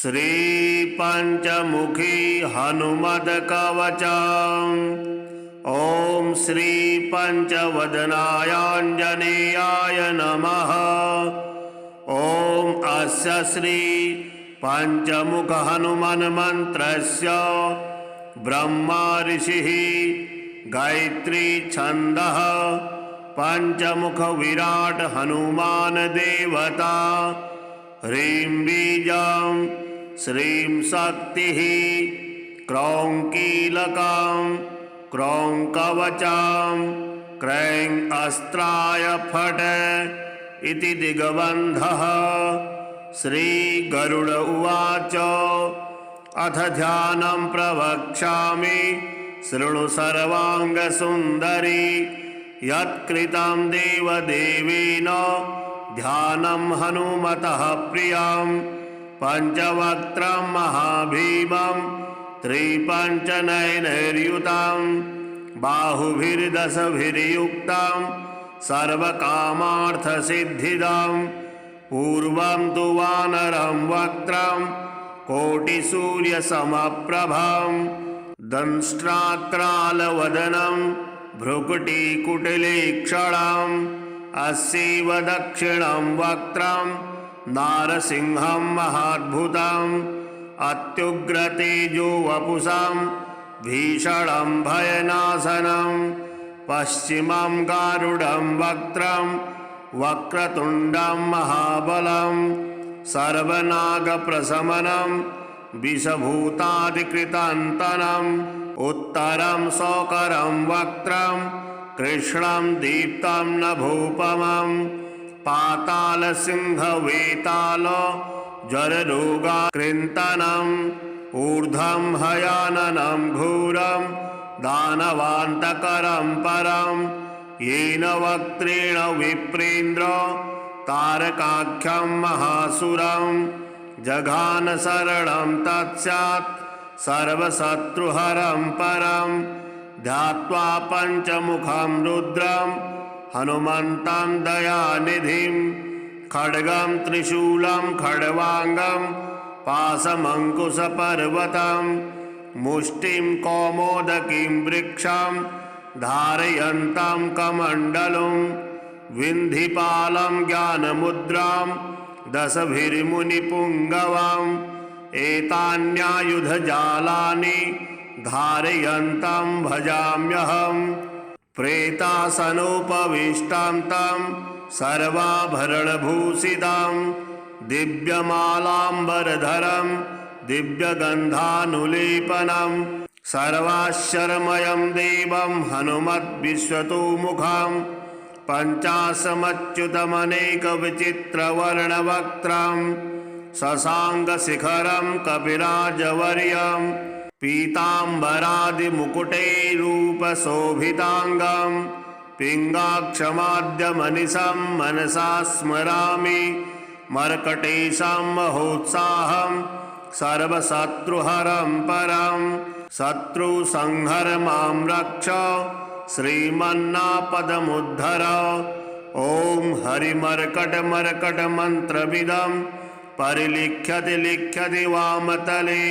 श्री पंचमुखी हनुमद कवचम्। ओम श्री पंचवदनायांजनेयाय नमः। ओम अस्य श्री पंचमुख हनुमन् मंत्रस्य ब्रह्मा ऋषिः गायत्री छन्दः पंचमुख विराट हनुमान देवता। ह्रीं बीजं श्रीं शक्तिः क्रौं कीलकं क्रौं कवचं क्रैं अस्त्राय फट् इति दिग्बन्धः। श्रीगरुड उवाच अथ ध्यानं प्रवक्ष्यामि शृणु सर्वाङ्गसुन्दरी। यत्कृतं देवदेवेन ध्यानं हनुमतः प्रियं। पंचवक्त्रं महाभीमं त्रिपञ्चनयनैर्युतं बाहुभिर्दशभिर्युक्तं सर्वकामार्थसिद्धिदं। पूर्वं तु वानरं वक्त्रं कोटिसूर्यसमप्रभं दंष्ट्राक्रालवदनं भ्रुकुटिकुटिलीक्षणम्। अस्यैव दक्षिणं वक्त्रं नारसिंहं महाद्भुतम् अत्युग्रतेजो वपुषं भीषणं भयनाशनं। पश्चिमं गारुडं वक्त्रं वक्रतुण्डं महाबलं सर्वनागप्रशमनं विषभूतादिकृतान्तनं। उत्तरं शौकरं वक्त्रं कृष्णं दीप्तं नभोपमं पातालसिंहवेताल जररोगाकृन्तनम्। ऊर्ध्वं हयाननं घोरं दानवान्तकरं परं येन वक्त्रेण विप्रेन्द्र तारकाख्यं महासुरं। जघान शरणं तत्स्यात् सर्वशत्रुहरं परं ध्यात्वा पंचमुखं रुद्रं हनुमन्तं दयानिधिं। खड्गं त्रिशूलं खड्वांगं पाशमङ्कुशपर्वतं मुष्टिं कौमोदकीं वृक्षं धारयन्तं कमण्डलुं। विन्धिपालं ज्ञानमुद्रां दशभिर्मुनिपुङ्गवम् एतान्यायुधजालानि धारयन्तं भजाम्यहम्। प्रेतासनोपविष्टां तं सर्वाभरणभूषितं दिव्यमालाम्बरधरं दिव्यगन्धानुलेपनं सर्वाश्चर्यमयं देवं हनुमद्विश्वतोमुखं। पञ्चाशमच्युतमनेकविचित्रवर्णवक्त्रं शशाङ्कशिखरं कपिराजवर्यं पीताम्बरादिमुकुटैरूपशोभिताङ्गं पिङ्गाक्षमाद्यमनिशं मनसा स्मरामि। मर्कटेशं महोत्साहं सर्वशत्रुहरं परं शत्रुसंहर मां रक्ष श्रीमन्नापदमुद्धर। ॐ हरिमर्कटमर्कटमन्त्रमिदं परिलिख्यति लिख्यति वामतले।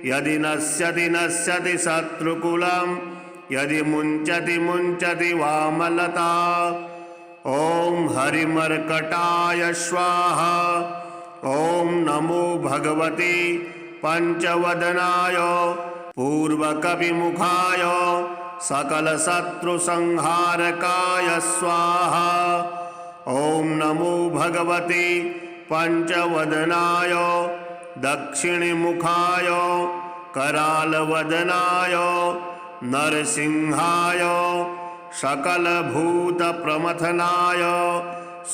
यदि नश्यति नश्यति शत्रुकुलं यदि मुञ्चति मुञ्चति वामलता। ॐ हरिमर्कटाय स्वाहा। ॐ नमो भगवते पंचवदनाय पूर्वकविमुखाय सकलशत्रुसंहारकाय स्वाहा। ॐ नमो भगवते पंचवदनाय दक्षिणमुखाय करालवदनाय नरसिंहाय सकलभूतप्रमथनाय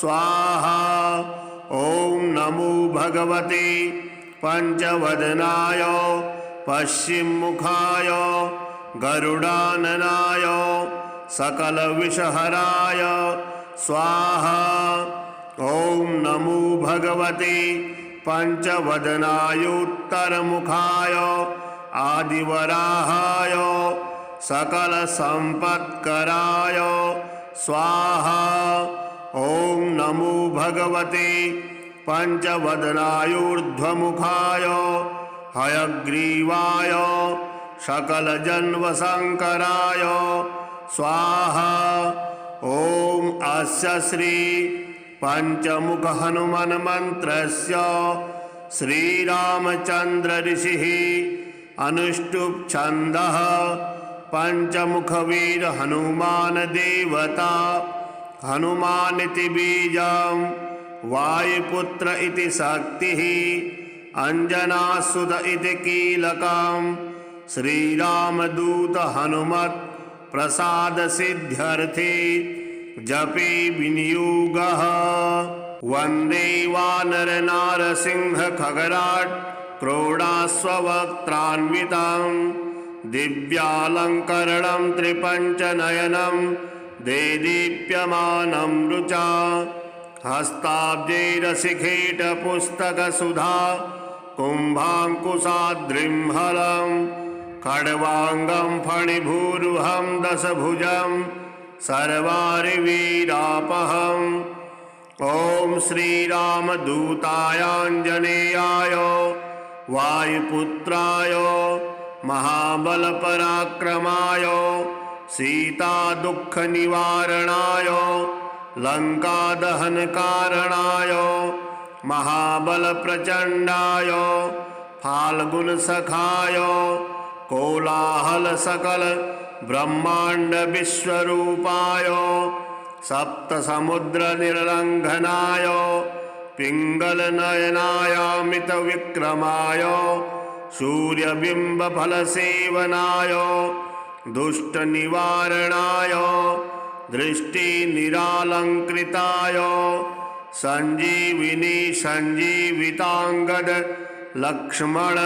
स्वाहा। ॐ नमो भगवते पंचवदनाय पश्चिममुखाय गरुडाननाय सकलविषहराय स्वाहा। ॐ नमो भगवते पंचवदनायोत्तरमुखाय आदिवराहाय सकलसम्पत्कराय स्वाहा। ॐ नमो भगवते पंचवदनायूर्ध्वमुखाय हयग्रीवाय सकलजन्मशंकराय स्वाहा। ओम अस्य श्री पंचमुख हनुमान मंत्रस्य श्रीरामचंद्र ऋषिः अनुष्टुप छंदः पंचमुख वीर हनुमान देवता हनुमानिति बीजं वायुपुत्र इति शक्तिः अंजनासुत इति कीलकं श्रीरामदूत हनुमत् प्रसाद सिद्ध्यर्थे जपे विनियोगः। वंदे वानर नारसिंह खगराट क्रोडास्वक्त्रान्वितं दिव्यालंकरणं त्रिपंचनयनं देदीप्यमानं रुचा हस्ताब्जैरशिखेट पुस्तकसुधा कुम्भाङ्कुशाद्रिं हलं खड्वाङ्गं फणिभूरुहं दशभुजं सर्वारिवीरापहम्। ॐ श्रीरामदूतायाञ्जनेयाय वायुपुत्राय महाबलपराक्रमाय सीतादुःखनिवारणाय लङ्कादहनकारणाय महाबलप्रचण्डाय फाल्गुनसखाय कोलाहलसकल ब्रह्माण्डविश्वरूपाय सप्तसमुद्रनिर्लङ्घनाय पिङ्गलनयनायामितविक्रमाय सूर्यबिम्बफलसेवनाय दुष्टनिवारणाय दृष्टिनिरालङ्कृताय सञ्जीविनी सञ्जीविताङ्गद लक्ष्मण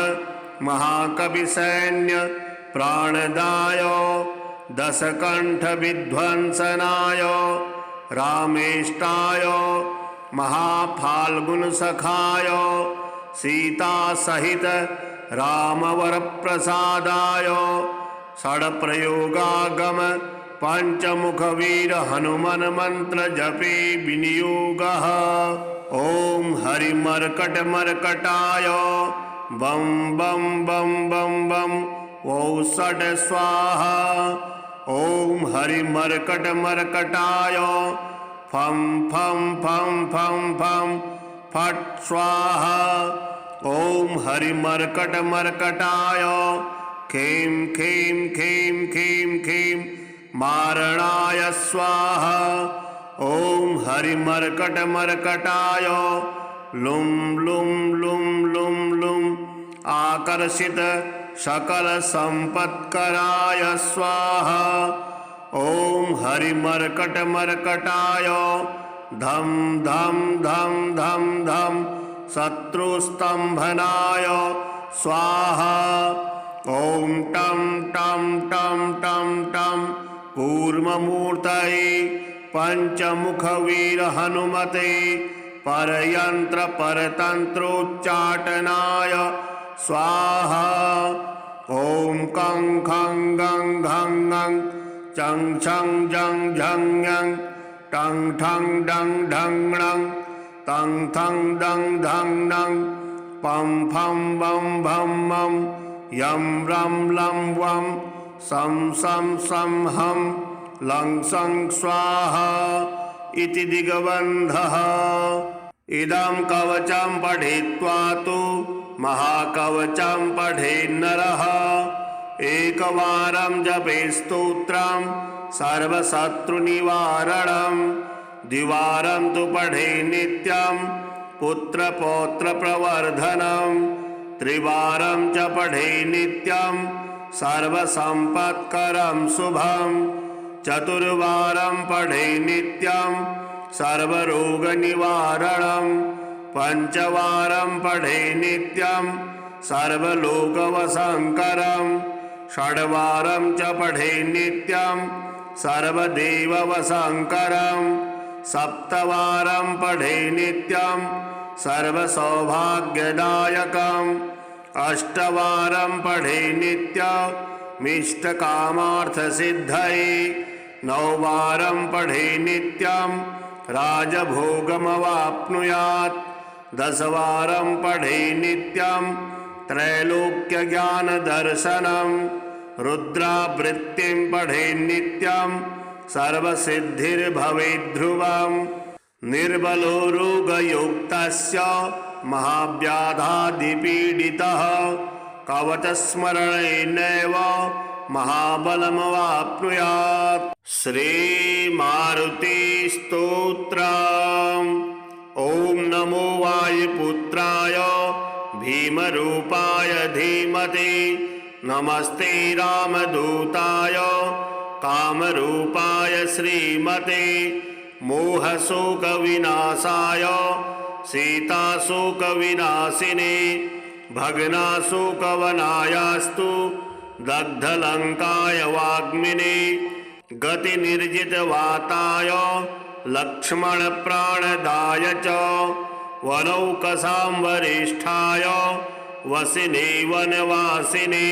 महाकविसैन्य प्राणदाय दशकण्ठविध्वंसनाय रामेष्टाय महाफाल्गुनसखाय सीतासहित रामवरप्रसादाय षड्प्रयोगागम पंचमुखवीर हनुमान मंत्र जपे विनियोगः। ओम हरिमर्कटमर्कटाय बम बम बम बम बम षट् स्वाहा। ओम हरिमर्कटमर्कटाय फम फम फम फम फम फट स्वाहा। ओम हरिमर्कटमर्कटाय खेम खेम खेम खेम खेम मारणाय स्वाहा। ओम हरिमर्कटमर्कटाय लुम लुम लुम लुम लुम आकर्षित सकल संपत्कराय स्वाहा। ओम हरिमर्कटमर्कटाय धम धम धम धम धम शत्रुस्तंभनाय स्वाहा। ओम टम टम टम टम टम कूर्ममूर्तये पंचमुखवीर हनुमते परयंत्र परतंत्रोच्चाटनाय स्वाहा। ओम कं खं गं घं ngं चं छं जं झं ञं टं ठं डं ढं णं तं थं दं धं नं पं फं बं भं मं यं रं लं वं सं सं सं हं लं सं स्वाहा इति दिग्बन्धः। इदं कवचं पठित्वा तु महाकवचं पठेन्नरः एकवारं जपेत् स्तोत्रं सर्वशत्रुनिवारणं द्विवारं तु पठेत् नित्यं पुत्रपौत्रप्रवर्धनं त्रिवारं च पठेत् नित्यं सर्वसम्पत्करं शुभं चतुर्वारं पठेत् नित्यं सर्वरोगनिवारणं पंचवारं पठेत् नित्यं सर्वलोकवशंकरं षड्वारं च पठेत् नित्यं सर्वदेववशंकरं सप्तवारं पठेत् नित्यं सर्वसौभाग्यदायकं अष्टवारं पठेत् नित्यमिष्टकामार्थसिद्धये नववारं पठेत् नित्यं राजभोगमवाप्नुयात् 10वारं पठे नित्यं त्रैलोक्यज्ञानदर्शनं रुद्रावृत्तिं पठे नित्यं सर्वसिद्धिर्भवेद्ध्रुवम् निर्बलो रोगयुक्तस्य महाव्याधादिपीडितः कवचस्मरणेनैव महाबलमवाप्नुयात्। श्रीमारुतिस्तोत्रम्। ॐ नमो वायुपुत्राय भीमरूपाय धीमहि नमस्ते रामदूताय कामरूपाय श्रीमते मोहशोकविनाशाय सीताशोकविनाशिने भग्नाशोकवनायास्तु दग्धलङ्काय वाग्मिने गतिनिर्जितवाताय लक्ष्मणप्राणदाय च वनौकसां वरिष्ठाय वसिने वनवासिने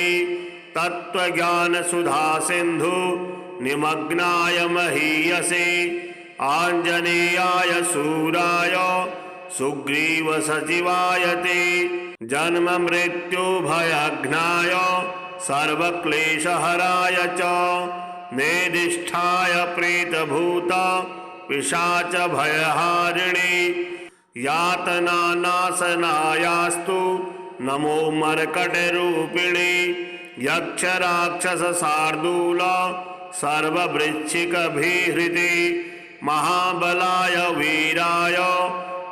तत्त्वज्ञानसुधासिन्धु निमग्नाय महीयसे आञ्जनेयाय शूराय सुग्रीवसचिवाय ते जन्ममृत्युभयघ्नाय सर्वक्लेशहराय च नेदिष्ठाय प्रेतभूत पिशाचभयहारिणे यातनानाशनायास्तु नमो मर्कटरूपिणे यक्षराक्षसशार्दूल सर्ववृश्चिकभिहृते महाबलाय वीराय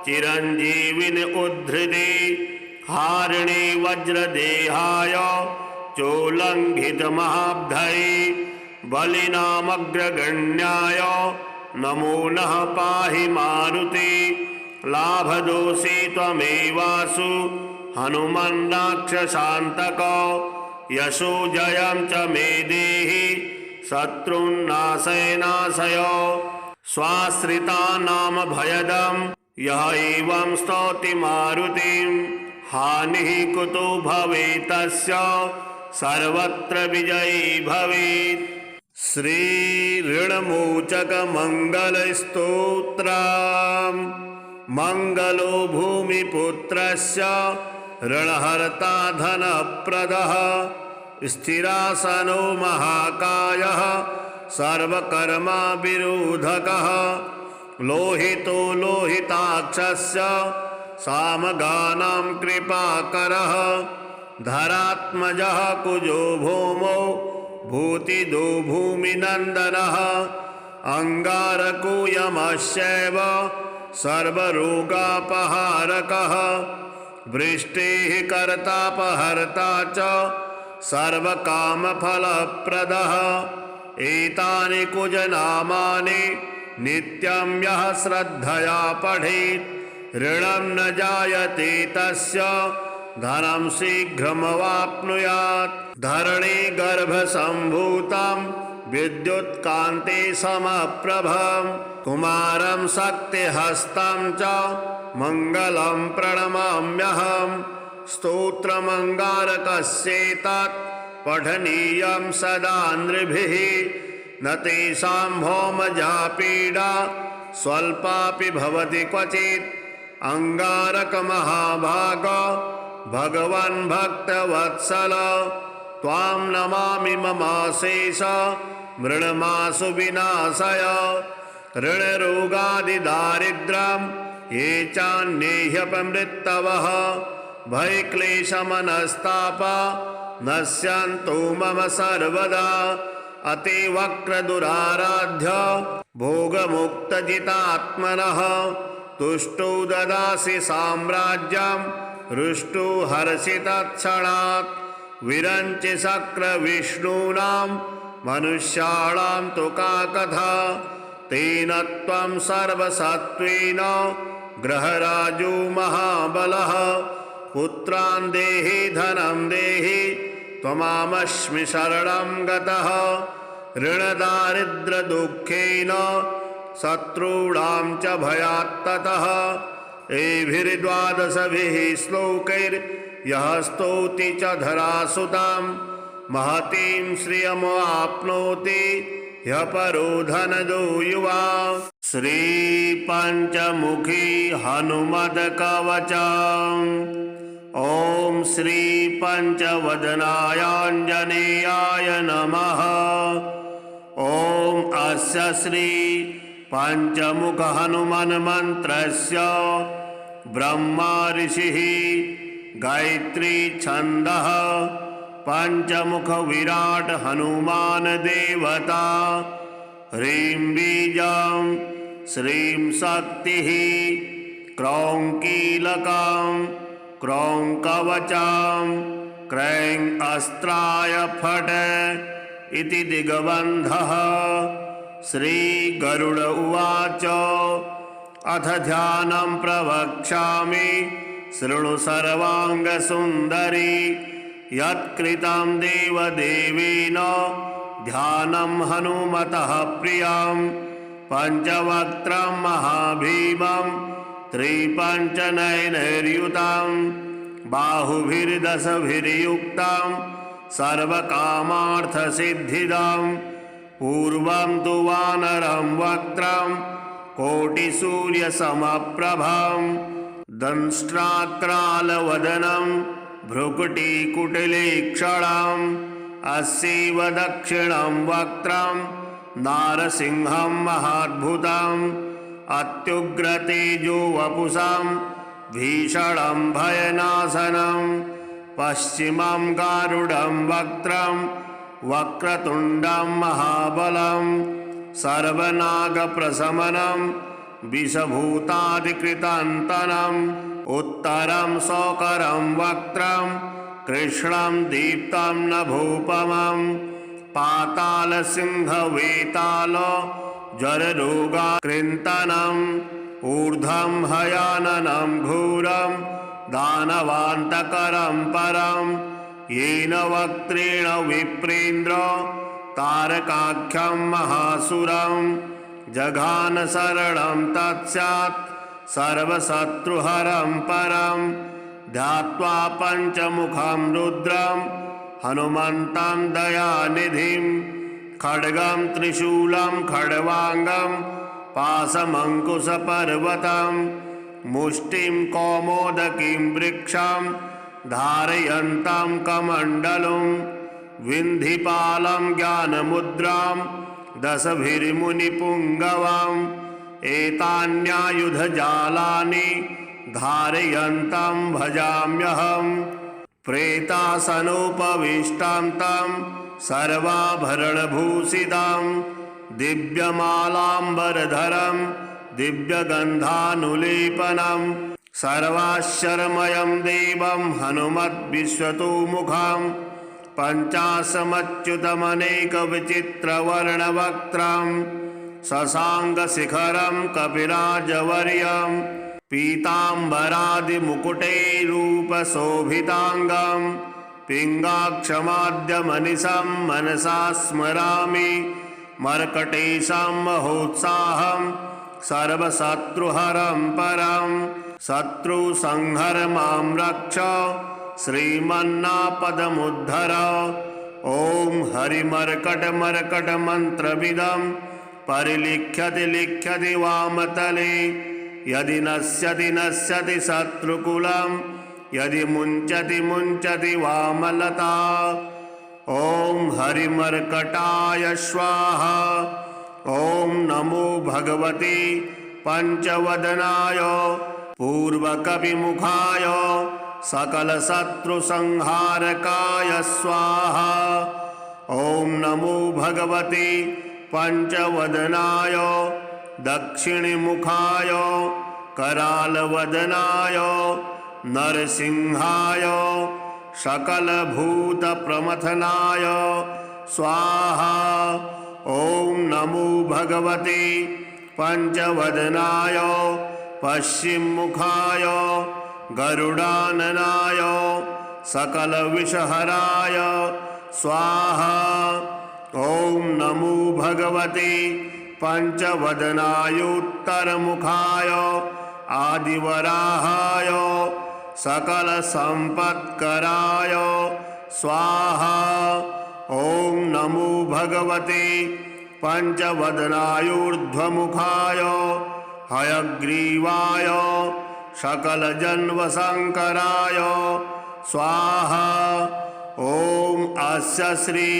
चिरञ्जीविन उद्धृते हारिणे वज्रदेहाय चोल्लङ्घितमहाब्धये बलिनामग्रगण्याय नमो नः पाहि मारुते लाभदोषे त्वमेवासु हनुमन्नाक्षशान्तक यशो जयं च मे देहि शत्रुन्नाशय नाशय स्वाश्रितानां भयदं यः एवं स्तौति मारुतिं हानिः कुतो भवेत् तस्य सर्वत्र विजयी भवेत्। श्री ऋणमोचकमङ्गलस्तोत्रम्। मङ्गलो भूमिपुत्रस्य ऋणहर्ता धनप्रदः स्थिरासनो महाकायः सर्वकर्मविरोधकः लोहितो लोहिताक्षस्य सामगानां कृपाकरः धरात्मजः कुजो भौमो भूतिदो भूमिनन्दनः अङ्गारको यमश्चैव सर्वरोगापहारकः वृष्टेः कर्तापहर्ता च सर्वकामफलप्रदः एतानि कुजनामानि नित्यं यः श्रद्धया पठेत् ऋणं न जायते तस्य धनं शीघ्रमवाप्नुयात्। धरणी गर्भसम्भूतं विद्युत्कान्ते समप्रभं कुमारं शक्तिहस्तं च मङ्गलं प्रणमाम्यहम्। स्तोत्रमङ्गारकस्येतत् पठनीयं सदा नृभिः न तेषां भौमजा पीडा स्वल्पापि भवति क्वचित्। अङ्गारकमहाभाग भगवन् भक्तवत्सल त्वां नमामि ममाशेष मृण्मासु विनाशय। ऋणरोगादिदारिद्र्यं ये चान्येह्यपमृत्तवः भयक्लेशमनस्तापा नश्यन्तु मम सर्वदा। अतिवक्रदुराराध्य भोगमुक्तजितात्मनः तुष्टो ददासि साम्राज्यं हृष्टो हर्षितत्क्षणात्। विरञ्चि शक्रविष्णूनां मनुष्याणां तु का कथा तेन त्वं सर्वसत्त्वेन ग्रहराजो महाबलः। पुत्रान् देहि धनं देहि त्वमामस्मि शरणं गतः। ऋणदारिद्र्यदुःखेन शत्रूणां च भयात्ततः एभिर्द्वादशभिः श्लोकैर्यः स्तौति च धरासुतां महतीं श्रियमाप्नोति ह्यपरो धनदो युवा। श्री पंचमुखी हनुमत कवचम्। ओम श्री पंचवदनायांजनेयाय नमः। ओम अस्य श्री पंचमुख हनुमान मंत्रस्य ब्रह्मा ऋषिः गायत्री छन्दः पंचमुख विराट हनुमान देवता। ह्रीं बीजं श्रीं शक्तिः क्रौं कीलकं क्रौं कवचं क्रैं अस्त्राय फट् इति दिग्बन्धः। श्री गरुड उवाच अथ ध्यानं प्रवक्ष्यामि शृणु सर्वाङ्गसुन्दरी। यत्कृतं देवदेवेन ध्यानं हनुमतः प्रियं। पञ्चवक्त्रं महाभीमं त्रिपञ्चनयनैर्युतं बाहुभिर्दशभिर्युक्तं सर्वकामार्थसिद्धिदं। पूर्वं तु वानरं वक्त्रं कोटिसूर्यसमप्रभं। दंष्ट्राक्रालवदनं भ्रुकुटिकुटिलीक्षणम्। अस्यैव दक्षिणं वक्त्रं नारसिंहं महाद्भुतम्। अत्युग्रतेजो वपुषं भीषणं भयनाशनं। पश्चिमं गारुडं वक्त्रं वक्रतुण्डं महाबलं। सर्वनागप्रशमनं विषभूतादिकृतान्तनम्। उत्तरं शोकरं वक्त्रं कृष्णं दीप्तं नभोपमं। पातालसिंहवेताल ज्वररोगाकृन्तनम्। ऊर्ध्वं हयाननं घोरं दानवान्तकरं परं। येन वक्त्रेण विप्रेन्द्र तारकाख्यं महासुरं। जघान शरणं तत्स्यात् सर्वशत्रुहरं परं। ध्यात्वा पञ्चमुखं रुद्रं हनुमन्तं दयानिधिं। खड्गं त्रिशूलं खड्वाङ्गं पाशमङ्कुशपर्वतं। मुष्टिं कौमोदकीं वृक्षं धारयन्तं कमण्डलुं। विन्धिपालं ज्ञानमुद्रां दशभिर्मुनिपुङ्गवम्। एतान्यायुधजालानि धारयन्तं भजाम्यहम्। प्रेतासनोपविष्टां तं सर्वाभरणभूषितं। दिव्यमालाम्बरधरं दिव्यगन्धानुलेपनं। सर्वाश्चर्यमयं देवं हनुमद्विश्वतोमुखं। पञ्चाशमच्युतमनेकविचित्रवर्णवक्त्रं। शशाङ्कशिखरं कपिराजवर्यं। पीताम्बरादिमुकुटैरूपशोभिताङ्गं। पिङ्गाक्षमाद्यमनिशं मनसा स्मरामि। मर्कटेशं महोत्साहं सर्वशत्रुहरं परं। शत्रुसंहर मां रक्ष श्रीमन्नापदमुद्धर। ॐ हरिमर्कटमर्कटमन्त्रमिदं परिलिख्यति लिख्यति वामतले। यदि नश्यति नश्यति शत्रुकुलं यदि मुञ्चति मुञ्चति वामलता। ॐ हरिमर्कटाय स्वाहा। ॐ नमो भगवते पंचवदनाय पूर्वकपिमुखाय सकलशत्रुसंहारकाय स्वाहा। ॐ नमो भगवते पंचवदनाय दक्षिणमुखाय करालवदनाय नरसिंहाय सकलभूतप्रमथनाय स्वाहा। ॐ नमो भगवते पंचवदनाय पश्चिममुखाय गरुडाननाय सकलविषहराय स्वाहा। ॐ नमो भगवते पंचवदनायोत्तरमुखाय आदिवराहाय सकलसम्पत्कराय स्वाहा। ॐ नमो भगवते पंचवदनायूर्ध्वमुखाय हयग्रीवाय सकलजन्मशंकराय स्वाहा। ओम अस्य श्री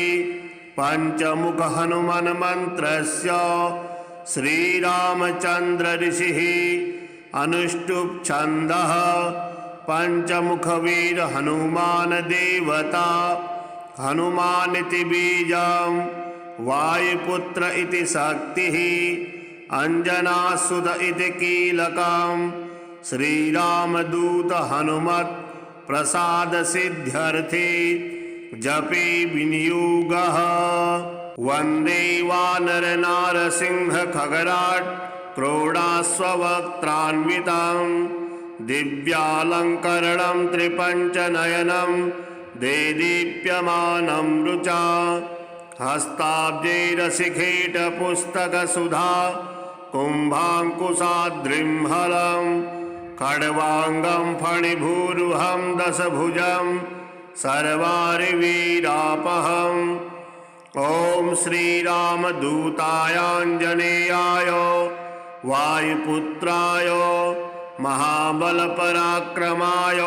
पंचमुख हनुमान मंत्रस्य श्रीरामचंद्र ऋषिः अनुष्टुप् छन्दः पंचमुख वीर हनुमान देवता हनुमानिति बीजं वायुपुत्र इति शक्तिः अंजनासुत इति कीलकं श्रीरामदूत हनुमत् प्रसाद सिद्ध्यर्थे जपे विनियोगः। वंदे वानर नारसिंह खगराट् क्रोडास्ववक्त्रान्वितं दिव्यालंकरणं त्रिपंचनयनं देदीप्यमानं रुचा हस्ताब्जैरशिखेटपुस्तकसुधा कुम्भाङ्कुशाद्रिं हलं खड्वाङ्गं फणिभूरुहं दशभुजं सर्वारिवीरापहम्। ॐ श्रीरामदूतायाञ्जनेयाय वायुपुत्राय महाबलपराक्रमाय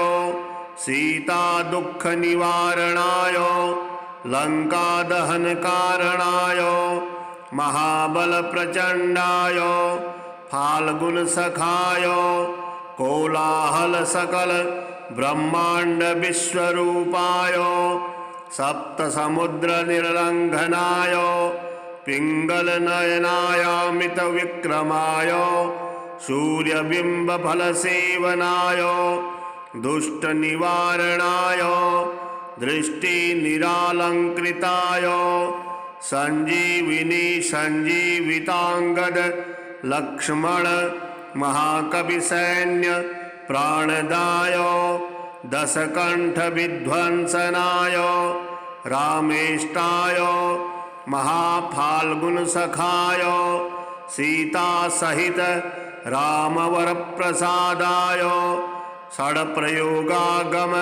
सीतादुःखनिवारणाय लङ्कादहनकारणाय महाबलप्रचण्डाय फाल्गुनसखाय कोलाहलसकल ब्रह्माण्डविश्वरूपाय सप्तसमुद्रनिर्लङ्घनाय पिङ्गलनयनायामितविक्रमाय सूर्यबिम्बफलसेवनाय दुष्टनिवारणाय दृष्टिनिरालङ्कृताय सञ्जीविनी सञ्जीविताङ्गद लक्ष्मण महाकविसैन्य प्राणदाय दशकण्ठविध्वंसनाय रामेष्टाय महाफाल्गुनसखाय सीतासहित रामवरप्रसादाय षड्प्रयोगागम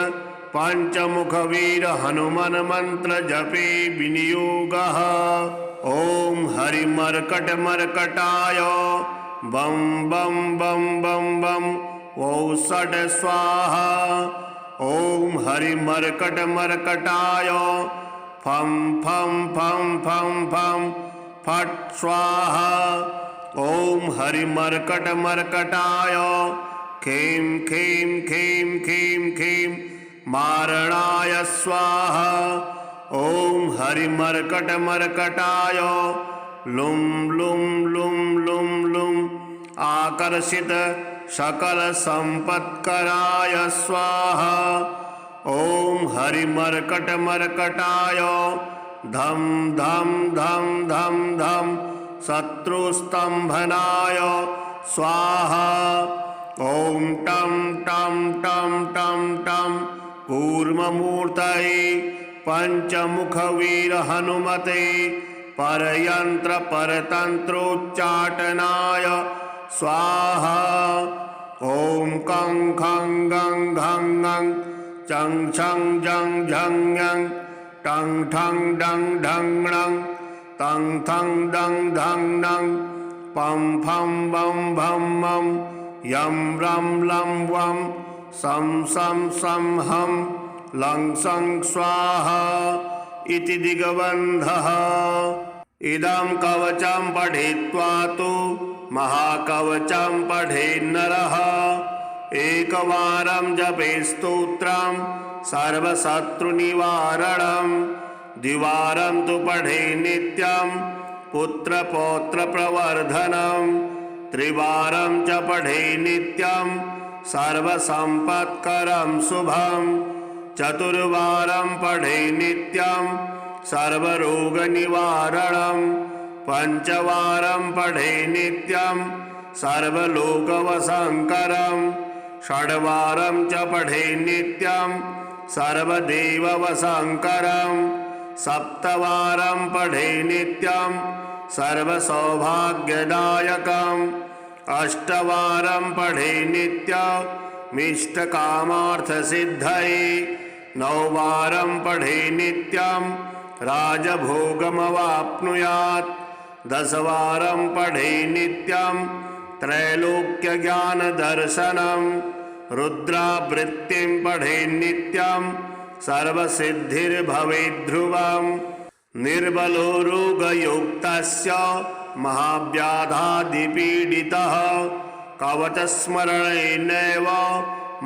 पंचमुखवीर हनुमान मंत्र जपे विनियोगः। ओम हरिमर्कटमर्कटाय बम बम बम बम बम औषध स्वाहा। ओम हरिमर्कटमर्कटाय फम फम फम फम फम फट स्वाहा। ओम हरिमर्कटमर्कटाय खेम खेम खेम खेम खेम मारणाय स्वाहा। ओम हरिमर्कटमर्कटाय लुम लुम लुम लुम लुम आकर्षित सकल संपत्कराय स्वाहा। ओम हरिमर्कटमर्कटाय धम धम धम धम धम शत्रुस्तंभनाय स्वाहा। ओम टम टम टम टम टम कूर्ममूर्तये पंचमुखवीर हनुमते परयंत्र परतंत्रोच्चाटनाय स्वाहा। ओम कं खं गं घं गं चं छं जं झं यं टं ठं डं ढं णं तं थं दं धं नं पं फं बं भं मं यं रं लं वं सं सं सं हं लं सं स्वाहा इति दिग्बन्धः। इदं कवचं पठित्वा तु महाकवचं पठेन्नरः एकवारं जपेत् स्तोत्रं सर्वशत्रुनिवारणं द्विवारं तु पठेत् नित्यं पुत्रपौत्रप्रवर्धनं त्रिवारं च पठेत् नित्यं सर्वसम्पत्करं शुभं चतुर्वारं पठेत् नित्यं सर्वरोगनिवारणं पंचवारं पठेत् नित्यं सर्वलोकवशंकरं षड्वारं च पठेत् नित्यं सर्वदेववशंकरं सप्तवारं पठेत् नित्यं सर्वसौभाग्यदायकं अष्टवारं पठेत् नित्यमिष्टकामार्थसिद्धये नववारं पठेत् नित्यं राजभोगमवाप्नुयात् 10 पठे नित्यं त्रैलोक्यज्ञानदर्शनं रुद्रावृत्तिं पठे नित्यं सर्वसिद्धिर्भवेद्ध्रुवम् निर्बलो रोगयुक्तस्य महाव्याधादिपीडितः कवचस्मरणेनैव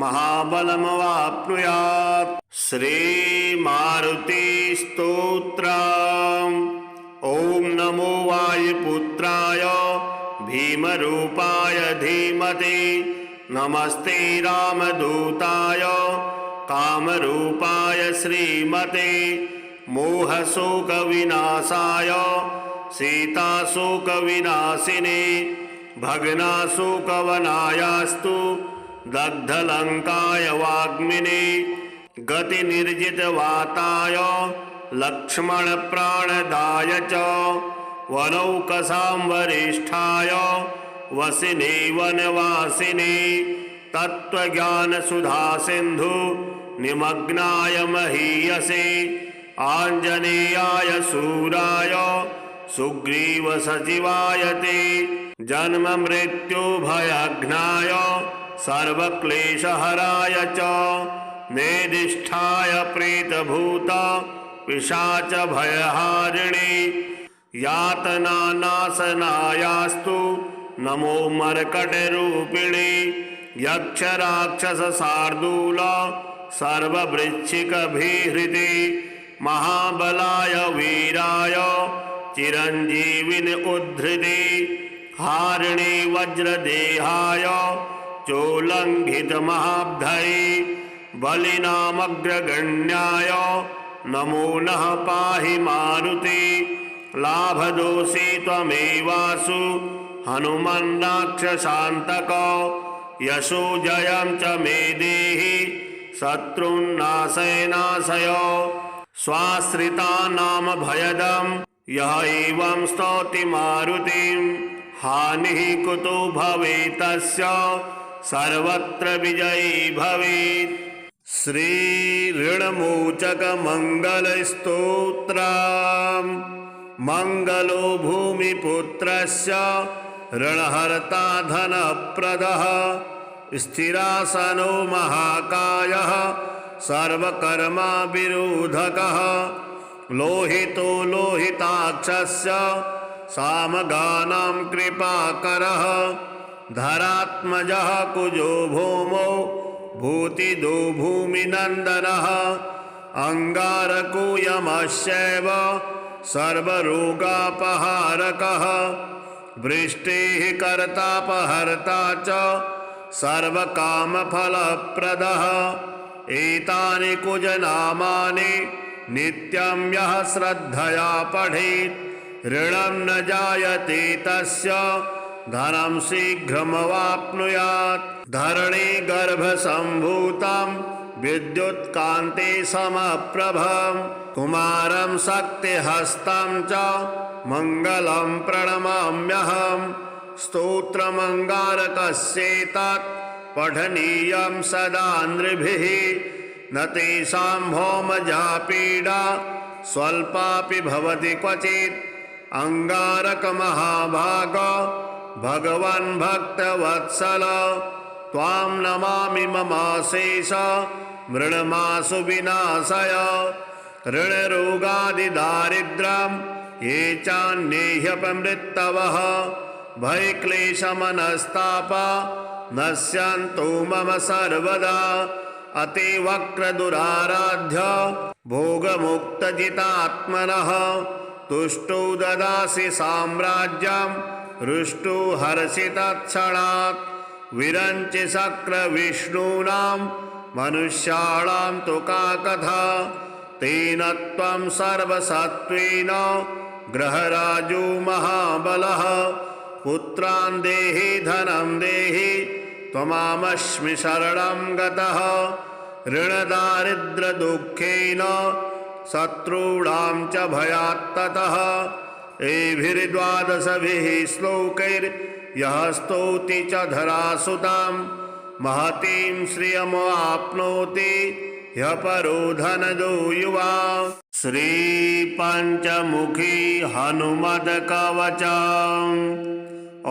महाबलमवाप्नुयात्। श्रीमारुतिस्तोत्रम्। ॐ नमो वायुपुत्राय भीमरूपाय धीमते नमस्ते रामदूताय कामरूपाय श्रीमते मोहशोकविनाशाय सीताशोकविनाशिने भग्नाशोकवनायास्तु दग्धलङ्काय वाग्मिने गतिनिर्जितवाताय लक्ष्मणप्राणदाय च वनौकसां वरिष्ठाय वसिने वनवासिने तत्त्वज्ञानसुधासिन्धु निमग्नाय महीयसे आञ्जनेयाय शूराय सुग्रीवसचिवाय ते जन्ममृत्युभयघ्नाय सर्वक्लेशहराय च नेदिष्ठाय प्रेतभूत पिशाचभयहारिणे यातनानाशनायास्तु नमो मर्कटरूपिणे यक्षराक्षसशार्दूल सर्ववृश्चिकभीहृते महाबलाय वीराय चिरञ्जीविनि उद्धृते हारिणे वज्रदेहाय चोल्लङ्घितमहाब्धये बलिनामग्रगण्याय नमो नः पाहि मारुते लाभदोषे त्वमेवासु हनुमन्नाक्षशान्तक यशो जयं च मे देहि शत्रुन्नाशय नाशय स्वाश्रितानां भयदं यः एवं स्तौति मारुतिं हानिः कुतो भवेत्तस्य सर्वत्र विजयी भवेत्। श्री ऋणमोचकमङ्गलस्तोत्रम्। मङ्गलो भूमिपुत्रस्य ऋणहर्ता धनप्रदः स्थिरासनो महाकायः सर्वकर्मविरोधकः लोहितो लोहिताक्षस्य सामगानां कृपाकरः धरात्मजः कुजो भौमो भूतिदो भूमिनन्दनः अङ्गारको यमश्चैव सर्वरोगापहारकः वृष्टेः कर्तापहर्ता च सर्वकामफलप्रदः एतानि कुजनामानि नित्यं यः श्रद्धया पठेत् ऋणं न जायते तस्य धनं शीघ्रमवाप्नुयात्। धरणी गर्भसम्भूतं विद्युत्कान्ते समप्रभं कुमारं शक्तिहस्तं च मङ्गलं प्रणमाम्यहम्। स्तोत्रमङ्गारकस्येतत् पठनीयं सदा नृभिः न तेषां भौमजा पीडा स्वल्पापि भवति क्वचित्। अङ्गारकमहाभाग भगवन् भक्तवत्सल त्वां नमामि ममाशेष मृणमासु विनाशय। ऋणरोगादिदारिद्र्यं ये चान्येह्यपमृत्तवः भयक्लेशमनस्तापा नश्यन्तु मम सर्वदा। अतिवक्रदुराराध्य भोगमुक्तजितात्मनः तुष्टो ददासि साम्राज्यं हृष्टो हर्षितत्क्षणात्। विरञ्चि शक्रविष्णूनां मनुष्याणां तु का कथा तेन त्वं सर्वसत्त्वेन ग्रहराजो महाबलः। पुत्रान् देहि धनं देहि त्वमामस्मि शरणं गतः। ऋणदारिद्र्यदुःखेन शत्रूणां च भयात्ततः एभिर्द्वादशभिः श्लोकैर्यः स्तौति च धरासुतां महतीं श्रियमाप्नोति ह्यः परो धनदो युवा। श्री पंचमुखी हनुमत कवचम्।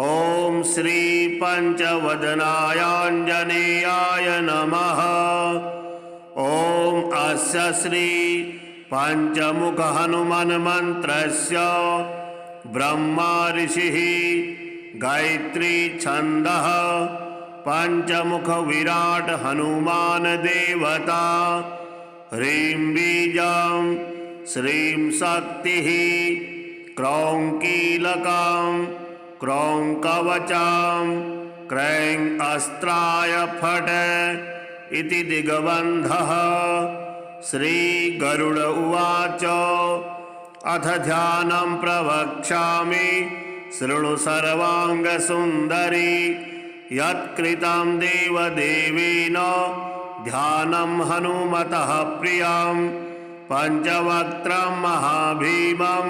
ओम श्री पंचवदनायांजनेयाय नमः। ओम अस्य श्री पंचमुख हनुमन् मंत्रस्य ब्रह्मा ऋषिः गायत्री छन्दः पंचमुख विराट हनुमान देवता। ह्रीं बीजं श्रीं शक्तिः क्रौं कीलकं क्रौं कवचं क्रैं अस्त्राय फट् इति दिग्बन्धः। श्रीगरुड उवाच अथ ध्यानं प्रवक्ष्यामि शृणु सर्वाङ्गसुन्दरी। यत्कृतं देवदेवेन ध्यानं हनुमतः प्रियं पञ्चवक्त्रं महाभीमं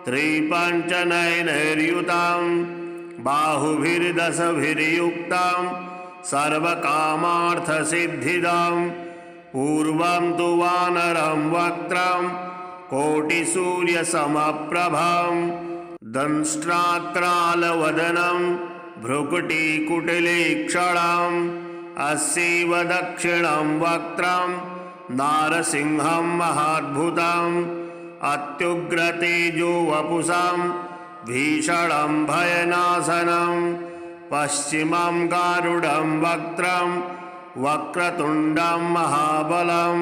त्रिपञ्चनयनैर्युतं बाहुभिर्दशभिर्युक्तं सर्वकामार्थसिद्धिदं। पूर्वं तु वानरं वक्त्रं कोटिसूर्यसमप्रभं दंष्ट्राक्रालवदनं भ्रुकुटिकुटिलेक्षणम्। अस्यैव दक्षिणं वक्त्रं नारसिंहं महाद्भुतम् अत्युग्रतेजो वपुषं भीषणं भयनाशनं। पश्चिमं गारुडं वक्त्रं वक्रतुण्डं महाबलं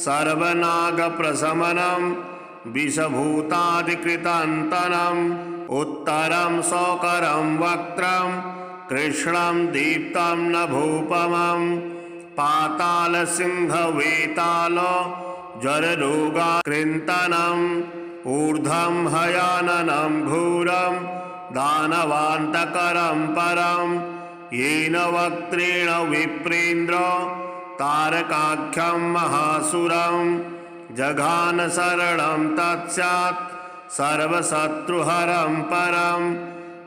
सर्वनागप्रशमनं विषभूतादिकृतान्तनम्। उत्तरं शोकरं वक्त्रं कृष्णं दीप्तं नभोपमं पातालसिंहवेताल जररोगाकृन्तनम्। ऊर्ध्वं हयाननं घोरं दानवान्तकरं परं येन वक्त्रेण विप्रेन्द्र तारकाख्यं महासुरं। जघान शरणं तत्स्यात् सर्वशत्रुहरं परं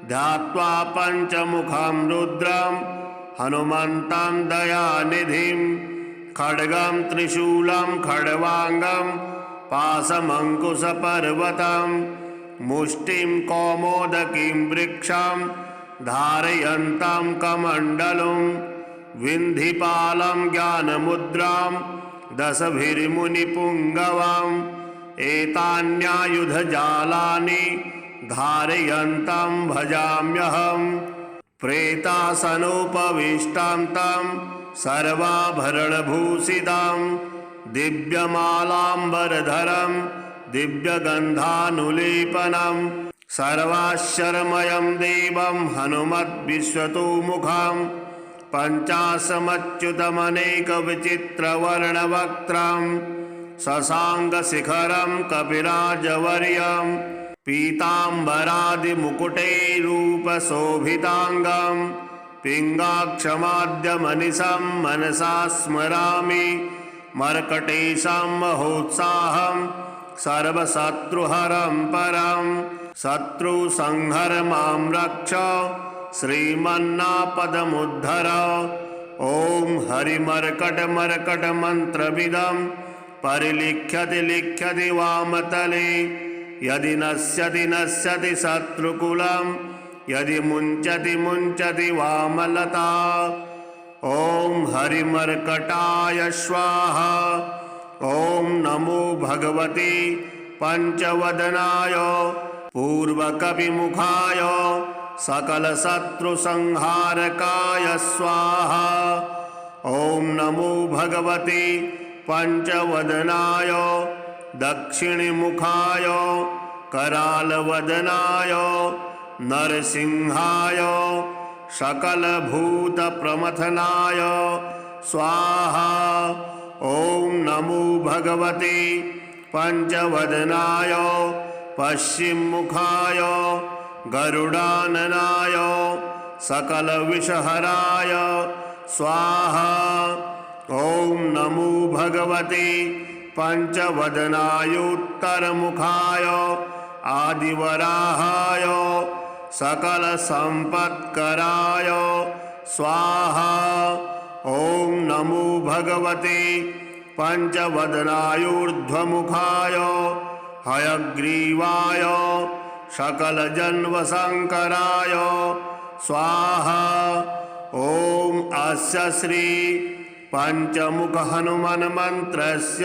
ध्यात्वा पंचमुखं रुद्रं हनुमन्तं दयानिधिं। खड्गं त्रिशूलं खड्वाङ्गं पाशमङ्कुशपर्वतं मुष्टिं कौमोदकीं वृक्षं धारयन्तं कमण्डलुं। विन्धिपालं ज्ञानमुद्रां दशभिर्मुनिपुङ्गवम् एतान्यायुधजालानि धारयन्तं भजाम्यहम्। प्रेतासनोपविष्टां तं सर्वाभरणभूषितं दिव्यमालाम्बरधरं दिव्यगन्धानुलेपनं सर्वाश्चर्यमयं देवं हनुमद्विश्वतोमुखं पञ्चाशमच्युतमनेकविचित्रवर्णवक्त्रं शशाङ्कशिखरं कपिराजवर्यं पीताम्बरादिमुकुटैरूपशोभिताङ्गं पिङ्गाक्षमाद्यमनिशं मनसा स्मरामि। मर्कटेशं महोत्साहं सर्वशत्रुहरं परं शत्रुसंहर मां रक्ष श्रीमन्नापदमुद्धर। ॐ हरिमर्कटमर्कटमन्त्रविदं परिलिख्यति लिख्यति वामतले। यदि नश्यति नश्यति शत्रुकुलं यदि मुञ्चति मुञ्चति वामलता। ॐ हरिमर्कटाय स्वाहा। ॐ नमो भगवते पंचवदनाय पूर्वकविमुखाय सकलशत्रुसंहारकाय स्वाहा। ॐ नमो भगवते पंचवदनाय दक्षिणमुखाय करालवदनाय नरसिंहाय सकलभूतप्रमथनाय स्वाहा। ॐ नमो भगवते पंचवदनाय पश्चिममुखाय गरुडाननाय सकलविषहराय स्वाहा। ॐ नमो भगवते पंचवदनायोत्तरमुखाय आदिवराहाय सकलसम्पत्कराय स्वाहा। ॐ नमो भगवते पंचवदनायूर्ध्वमुखाय हयग्रीवाय सकलजन्मशंकराय स्वाहा। ओम अस्य श्री पंचमुख हनुमान मंत्रस्य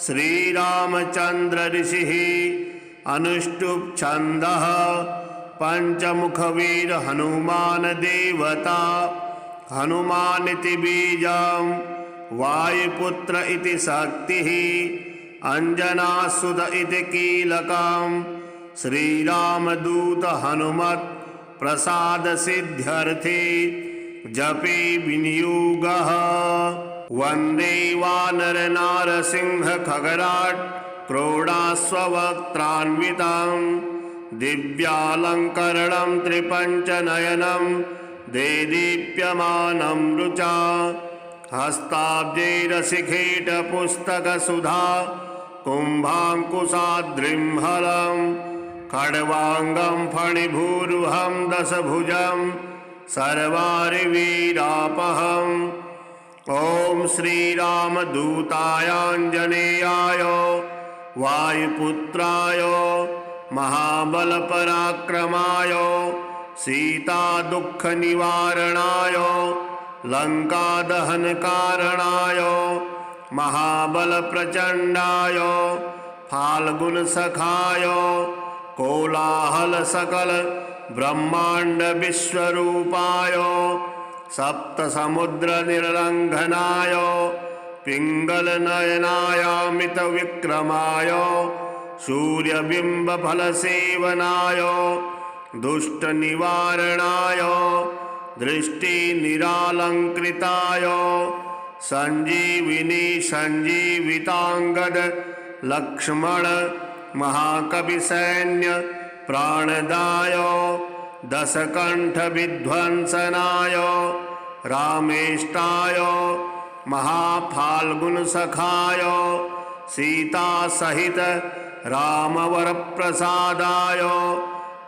श्रीरामचंद्र ऋषिः अनुष्टुप छंदः पंचमुख वीर हनुमान देवता हनुमानिति बीजं वायुपुत्र इति शक्तिः अंजनासुत इति कीलकं श्रीरामदूत हनुमत् प्रसाद सिद्ध्यर्थे जपे विनियोगः। वंदे वानर नारसिंह खगराट क्रोडास्वक्त्रान्वितं दिव्यालंकरणं त्रिपंचनयनं देदीप्यमानं रुचा हस्ताब्जैरशिखेट पुस्तकसुधा कुम्भाङ्कुशाद्रिं हलं खड्वाङ्गं फणिभूरुहं दशभुजं सर्वारिवीरापहम्। ॐ श्रीरामदूतायाञ्जनेयाय वायुपुत्राय महाबलपराक्रमाय सीतादुःखनिवारणाय लङ्कादहनकारणाय महाबलप्रचण्डाय फाल्गुनसखाय कोलाहलसकल ब्रह्माण्डविश्वरूपाय सप्तसमुद्रनिर्लङ्घनाय पिङ्गलनयनायामितविक्रमाय सूर्यबिम्बफलसेवनाय दुष्टनिवारणाय दृष्टिनिरालङ्कृताय संजीविनी संजीवितांगद लक्ष्मण महाकविसैन्य प्राणदाय दशकंठ विध्वंसनाय रामेष्टाय महाफाल्गुनसखाय सीता सहित रामवरप्रसादाय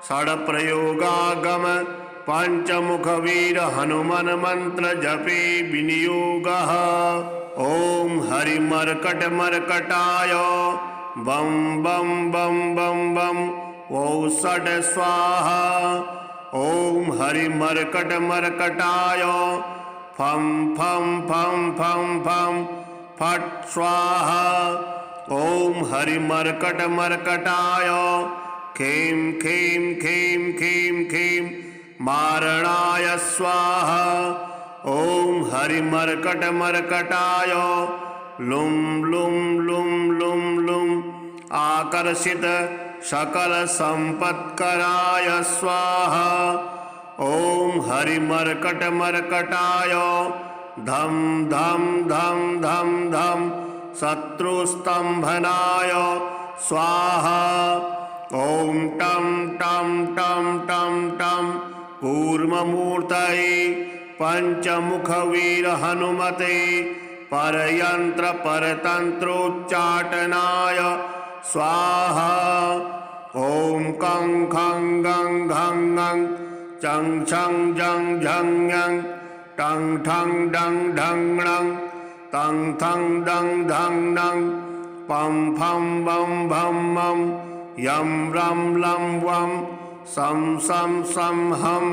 षड्प्रयोगागम पंचमुख वीर हनुमान मंत्र जपे विनियोगः। ओम हरिमर्कट मर्कटाय बम बम बम बम बम औषट स्वाहा। ओम हरिमर्कट मर्कटाय फम फम फम फम फम फट स्वाहा। ओम हरिमर्कट मर्कटाय खेम खेम खेम खेम खेम मारणाय स्वाहा। ओम हरिमर्कट मर्कटाय लुम लुम लुम लुम लुम आकर्षित सकल संपत्कराय स्वाहा। ओम हरिमर्कट मर्कटाय धम धम धम धम धम शत्रुस्तंभनाय स्वाहा। ओम टम टम टम टम टम कूर्ममूर्तये पंचमुख वीर हनुमते परयंत्र परतंत्रोच्चाटनाय स्वाहा। ओम कं खं गं घं गं चं छं जं झं यं टं ठं डं ढं णं तं थं दं धं नं पं फं बं भं मं यं रं लं वं सं सं सं हं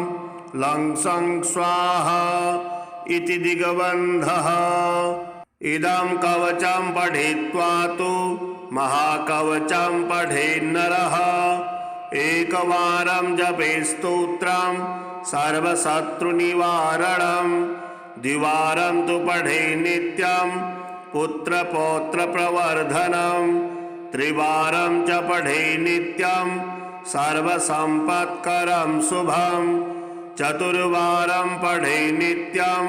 लं सं स्वाहा इति दिग्बन्धः। इदं कवचं पठित्वा तु महाकवचं पठेन्नरः एकवारं जपेत् स्तोत्रं सर्वशत्रुनिवारणं द्विवारं तु पठेत् नित्यं पुत्रपौत्रप्रवर्धनं त्रिवारं च पठेत् नित्यं सर्वसम्पत्करं शुभं चतुर्वारं पठेत् नित्यं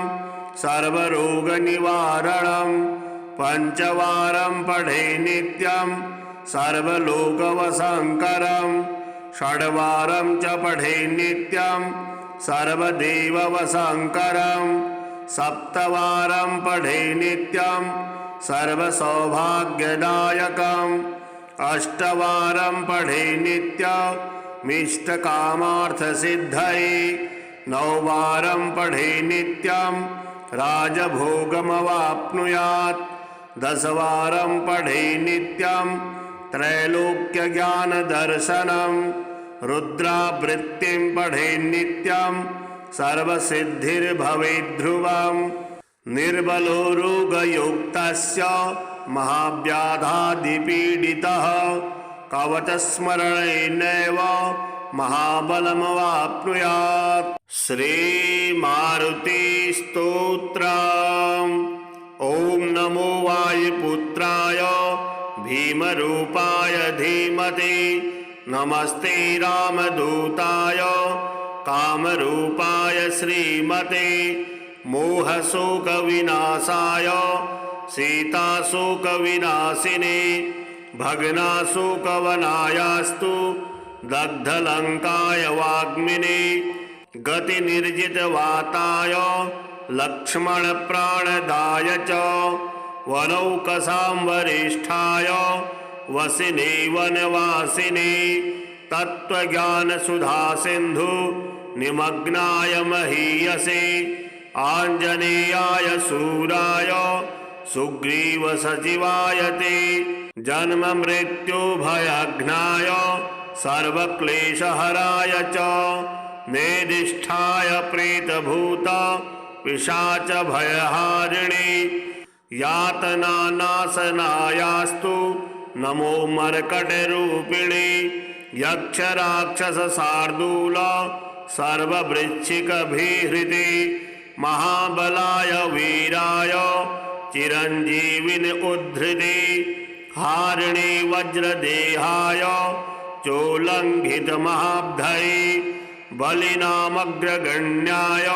सर्वरोगनिवारणं पंचवारं पठेत् नित्यं सर्वलोकवशंकरं षड्वारं च पठेत् नित्यं सर्वदेववशंकरं सप्तवारं पठेत् नित्यं सर्वसौभाग्यदायकम् अष्टवारं पठेत् नित्यमिष्टकामार्थसिद्धये नववारं पठेत् नित्यं राजभोगमवाप्नुयात् 10वारं पठे नित्यं त्रैलोक्यज्ञानदर्शनं रुद्रावृत्तिं पठे नित्यं सर्वसिद्धिर्भवेद्ध्रुवम् निर्बलो रोगयुक्तस्य महाव्याधादिपीडितः कवचस्मरणेनैव महाबलमवाप्नुयात्। श्रीमारुतिस्तोत्रम्। ॐ नमो वायुपुत्राय भीमरूपाय धीमहि नमस्ते रामदूताय कामरूपाय श्रीमते मोहशोकविनाशाय सीताशोकविनाशिने भग्नाशोकवनायास्तु दग्धलङ्काय वाग्मिने गतिनिर्जितवाताय लक्ष्मणप्राणदाय च वनौकसां वरिष्ठाय वसिने वनवासिने तत्त्वज्ञानसुधासिन्धु निमग्नाय महीयसे आञ्जनेयाय शूराय सुग्रीवसचिवाय ते जन्ममृत्युभयघ्नाय सर्वक्लेशहराय च नेदिष्ठाय प्रेतभूत पिशाचभयहारिणे यातनानाशनायास्तु नमो मर्कटरूपिणे यक्षराक्षसशार्दूल सर्ववृश्चिकभीहृते महाबलाय वीराय चिरञ्जीविन उद्धृते हारिणे वज्रदेहाय चोल्लङ्घितमहाब्धये बलिनामग्रगण्याय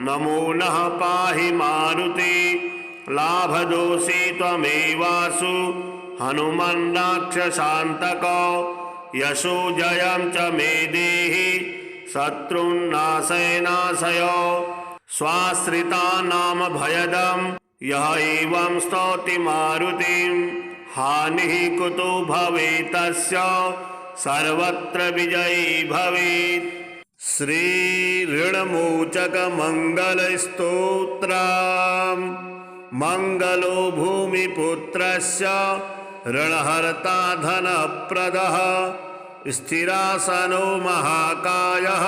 नमो नः पाहि मारुते लाभदोषे त्वमेवासु हनुमन्नाक्षशान्तक यशो जयं च मे देहि शत्रुन्नाशय नाशय स्वाश्रितानां भयदं यः एवं स्तौति मारुतिं हानिः कुतो भवेत् तस्य सर्वत्र विजयी भवेत्। श्री ऋणमोचकमङ्गलस्तोत्रम्। मङ्गलो भूमिपुत्रस्य ऋणहर्ता धनप्रदः स्थिरासनो महाकायः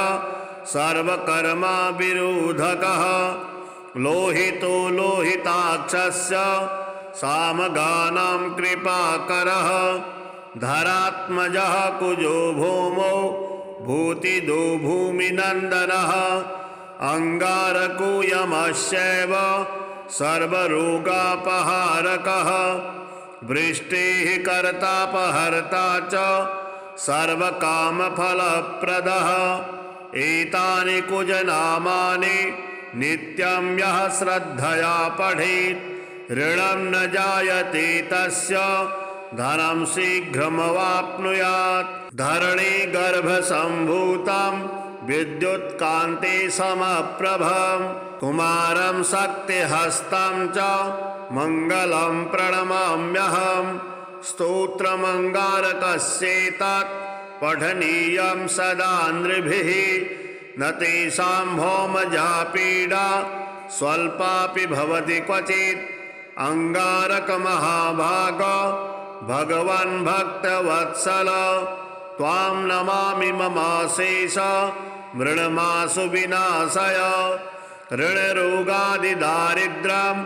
सर्वकर्मविरोधकः लोहितो लोहिताक्षस्य सामगानां कृपाकरः धरात्मजः कुजो भौमो भूतिदो भूमिनन्दनः अङ्गारको यमश्चैव सर्वरोगापहारकः वृष्टेः कर्तापहर्ता च सर्वकामफलप्रदः एतानि कुजनामानि नित्यं यः श्रद्धया पठेत् ऋणं न जायते तस्य धनं शीघ्रमवाप्नुयात्। धरणी गर्भसम्भूतं विद्युत्कान्ते समप्रभं कुमारं शक्तिहस्तं च मङ्गलं प्रणमाम्यहम्। स्तोत्रमङ्गारकस्येतत् पठनीयं सदा नृभिः न तेषां भौमजा पीडा स्वल्पापि भवति क्वचित्। अङ्गारकमहाभाग भगवन् भक्तवत्सल त्वां नमामि ममाशेष मृण्मासु विनाशय। ऋणरोगादिदारिद्र्यं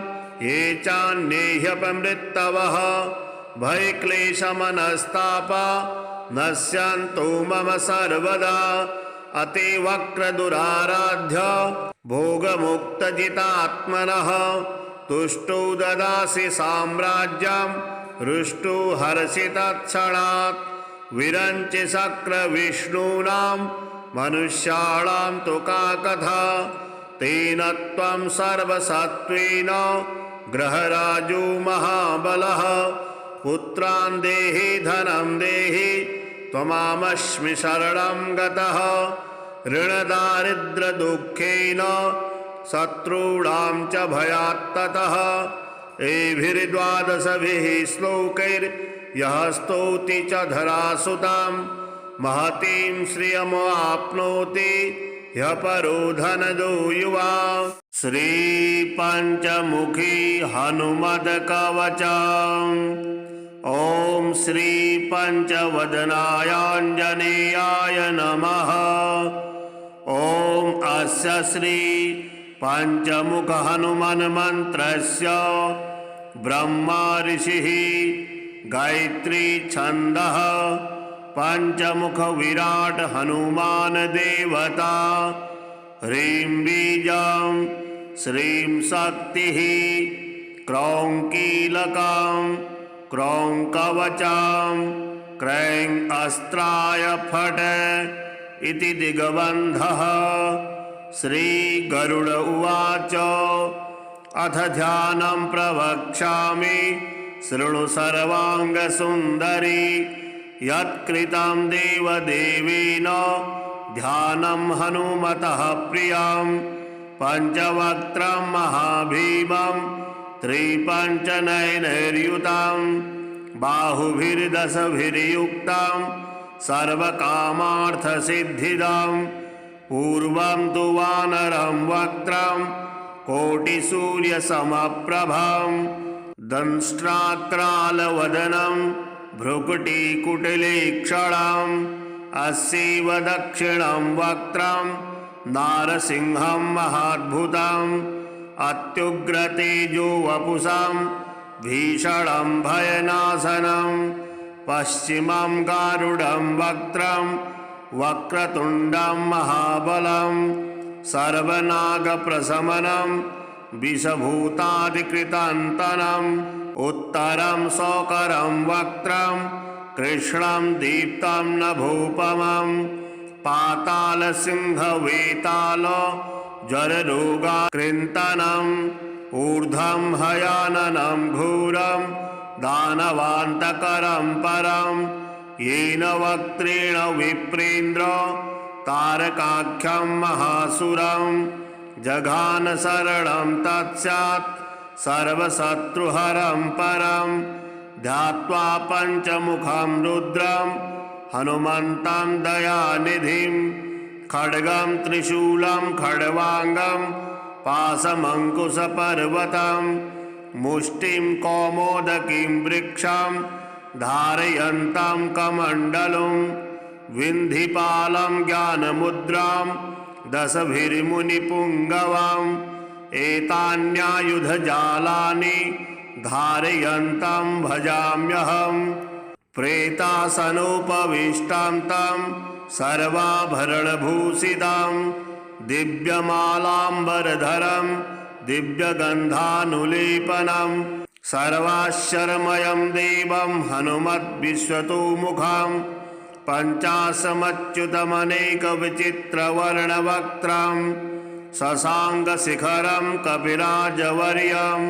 ये चान्येह्यपमृत्तवः भयक्लेशमनस्तापा नश्यन्तु मम सर्वदा। अतिवक्रदुराराध्य भोगमुक्तजितात्मनः तुष्टो ददासि साम्राज्यं हृष्टो हर्षितत्क्षणात्। विरञ्चि शक्रविष्णूनां मनुष्याणां तु का कथा तेन त्वं सर्वसत्त्वेन ग्रहराजो महाबलः। पुत्रान् देहि धनं देहि त्वमामस्मि शरणं गतः। ऋणदारिद्र्यदुःखेन शत्रूणां च भयात्ततः एभिर्द्वादशभिः श्लोकैर्यः स्तौति च धरासुतां महतीं श्रियमाप्नोति ह्यपरो धनदो युवा। श्री पंचमुखी हनुमद कवचम्। ओम श्री पंचवदनायांजनेयाय नमः। ओम अस्य श्री पंचमुख हनुमन् मंत्रस्य ब्रह्मा ऋषिः गायत्री छन्दः पंचमुख विराट हनुमान देवता। ह्रीं बीजं श्रीं शक्तिः क्रौं कीलकं क्रौं कवचं क्रैं अस्त्राय फट् इति दिग्बन्धः। श्रीगरुड उवाच अथ ध्यानं प्रवक्ष्यामि शृणु सर्वाङ्गसुन्दरी। यत्कृतं देवदेवेन ध्यानं हनुमतः प्रियं पञ्चवक्त्रं महाभीमं त्रिपञ्चनयनैर्युतं बाहुभिर्दशभिर्युक्तं सर्वकामार्थसिद्धिदं। पूर्वं तु वानरं वक्त्रं कोटिसूर्यसमप्रभं दंष्ट्राक्रालवदनं भ्रुकुटिकुटिलीक्षणम्। अस्यैव दक्षिणं वक्त्रं नारसिंहं महाद्भुतम् अत्युग्रतेजो वपुषं भीषणं भयनाशनं। पश्चिमं गारुडं वक्त्रं वक्रतुण्डं महाबलं सर्वनागप्रशमनं विषभूतादिकृतान्तनम्। उत्तरं शोकरं वक्त्रं कृष्णं दीप्तं नभोपमं पातालसिंहवेताल ज्वररोगाकृन्तनम्। ऊर्ध्वं हयाननं घोरं दानवान्तकरं परं येन वक्त्रेण विप्रेन्द्र तारकाख्यं महासुरं। जघान शरणं तत्स्यात् सर्वशत्रुहरं परं ध्यात्वा पञ्चमुखं रुद्रं हनुमन्तं दयानिधिं। खड्गं त्रिशूलं खड्वाङ्गं पाशमङ्कुशपर्वतं मुष्टिं कौमोदकीं वृक्षं धारयन्तं कमण्डलुं। विन्धिपालं ज्ञानमुद्रां दशभिर्मुनिपुङ्गवम् एतान्यायुधजालानि धारयन्तं भजाम्यहम्। प्रेतासनोपविष्टां तं सर्वाभरणभूषितं दिव्यमालाम्बरधरं दिव्यगन्धानुलेपनं सर्वाश्चर्यमयं देवं हनुमद्विश्वतोमुखं पञ्चाशमच्युतमनेकविचित्रवर्णवक्त्रं शशाङ्कशिखरं कपिराजवर्यं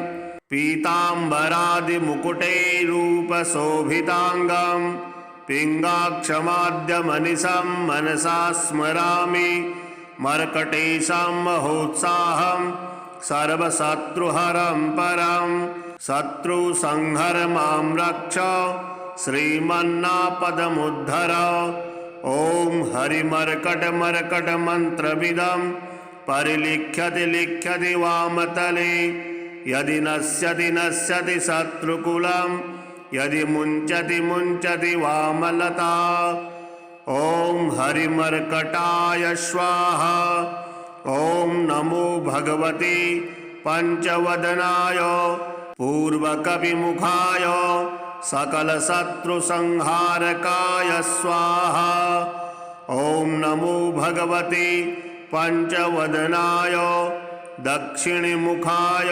पीताम्बरादिमुकुटैरूपशोभिताङ्गं पिङ्गाक्षमाद्यमनिशं मनसा स्मरामि। मर्कटेशं महोत्साहं सर्वशत्रुहरं परं शत्रुसंहर मां रक्ष श्रीमन्नापदमुद्धर। ॐ हरिमर्कटमर्कटमन्त्रविदं परिलिख्यति लिख्यति वामतले। यदि नश्यति नश्यति शत्रुकुलं यदि मुञ्चति मुञ्चति वामलता। ॐ हरिमर्कटाय स्वाहा। ॐ नमो भगवते पंचवदनाय पूर्वकविमुखाय सकलशत्रुसंहारकाय स्वाहा। ॐ नमो भगवते पंचवदनाय दक्षिणमुखाय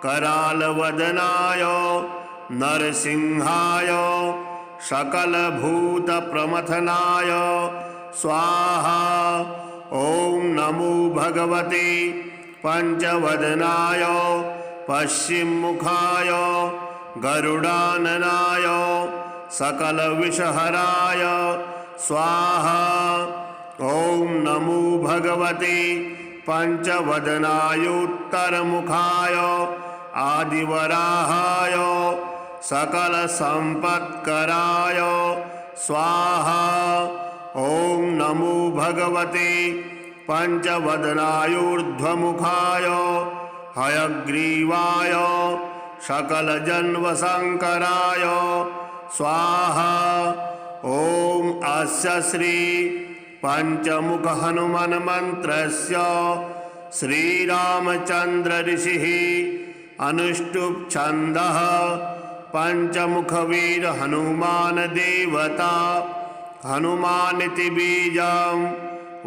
करालवदनाय नरसिंहाय सकलभूतप्रमथनाय स्वाहा। ॐ नमो भगवते पंचवदनाय पश्चिममुखाय गरुडाननाय सकलविषहराय स्वाहा। ॐ नमो भगवते पंचवदनायोत्तरमुखाय आदिवराहाय सकलसम्पत्कराय स्वाहा। ॐ नमो भगवते पंचवदनायूर्ध्वमुखाय हयग्रीवाय सकलजन्मशंकराय स्वाहा। ओम अस्य श्री पंचमुख हनुमान मंत्रस्य श्रीरामचंद्र ऋषिः अनुष्टुप छंदः पंचमुख वीर हनुमान देवता हनुमानिति बीजं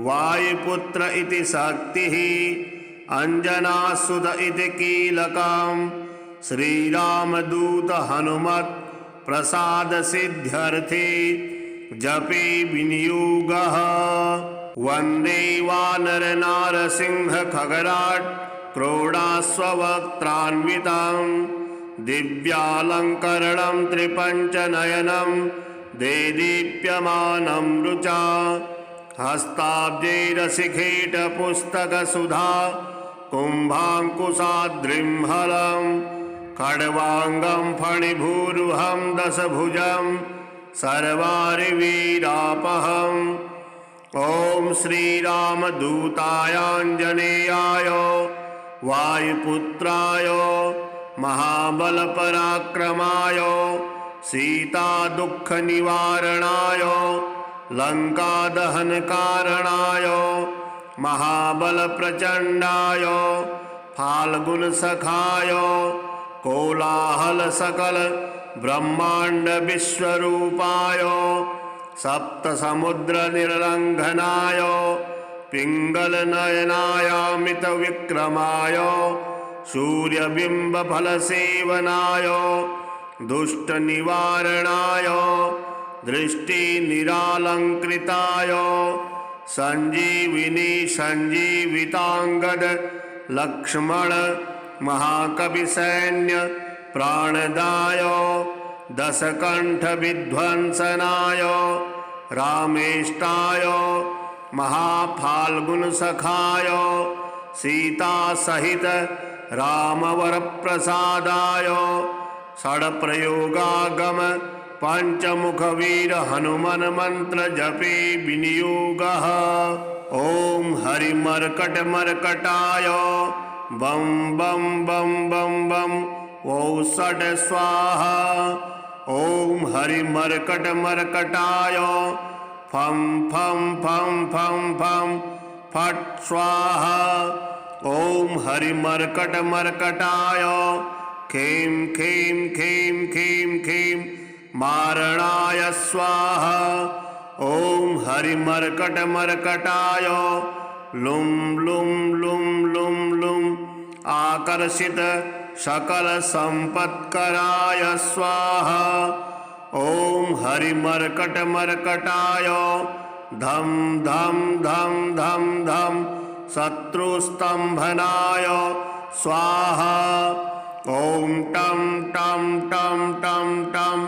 वायुपुत्र इति शक्तिः अंजनासुत इति कीलकं श्रीरामदूत हनुमत् प्रसाद सिद्ध्यर्थे जपे विनियोगः। वंदे वानर नारसिंह खगराट क्रोडास्वक्त्रान्वितं दिव्यालंकरणं त्रिपंचनयनं देदीप्यमानं रुचा हस्ताब्जैरशिखेट पुस्तकसुधा कुंभांकुशाद्रिं हलं खड्वांगं फणिभूरुहं दशभुजं सर्वारिवीरापहम्। ओम श्रीरामदूतायाञ्जनेयाय वायुपुत्राय महाबलपराक्रमाय सीतादुःखनिवारणाय लंकादहनकारणाय महाबलप्रचण्डाय फाल्गुनसखाय कोलाहलसकल ब्रह्मांड विश्वरूपाय सप्तसमुद्रनिर्लंघनाय पिंगलनयनायामितविक्रमाय सूर्यबिंबफलसेवनाय दुष्टनिवारणाय दृष्टिनिरालंकृताय संजीविनी संजीवितांगद लक्ष्मण महाकविसैन्य प्राणदाय दशकंठ विध्वंसनाय रामेष्टाय महाफाल्गुनसखाय सीता सहित रामवरप्रसादाय षड्प्रयोगागम पंचमुख वीर हनुमान मंत्र जपे विनियोगः। ओम हरिमर्कट मर्कटाय बम बम बम बम बम औषट स्वाहा। ओम हरिमर्कट मर्कटाय फम फम फम फम फम फट स्वाहा। ओम हरिमर्कट मर्कटाय खेम खेम खेम खेम खेम मारणाय स्वाहा। ओम हरिमर्कट मर्कटाय लुम लुम लुम लुम लुम आकर्षित सकल संपत्कराय स्वाहा। ओम हरिमर्कट मर्कटाय धम धम धम धम धम शत्रुस्तंभनाय स्वाहा। ओम टम टम टम टम टम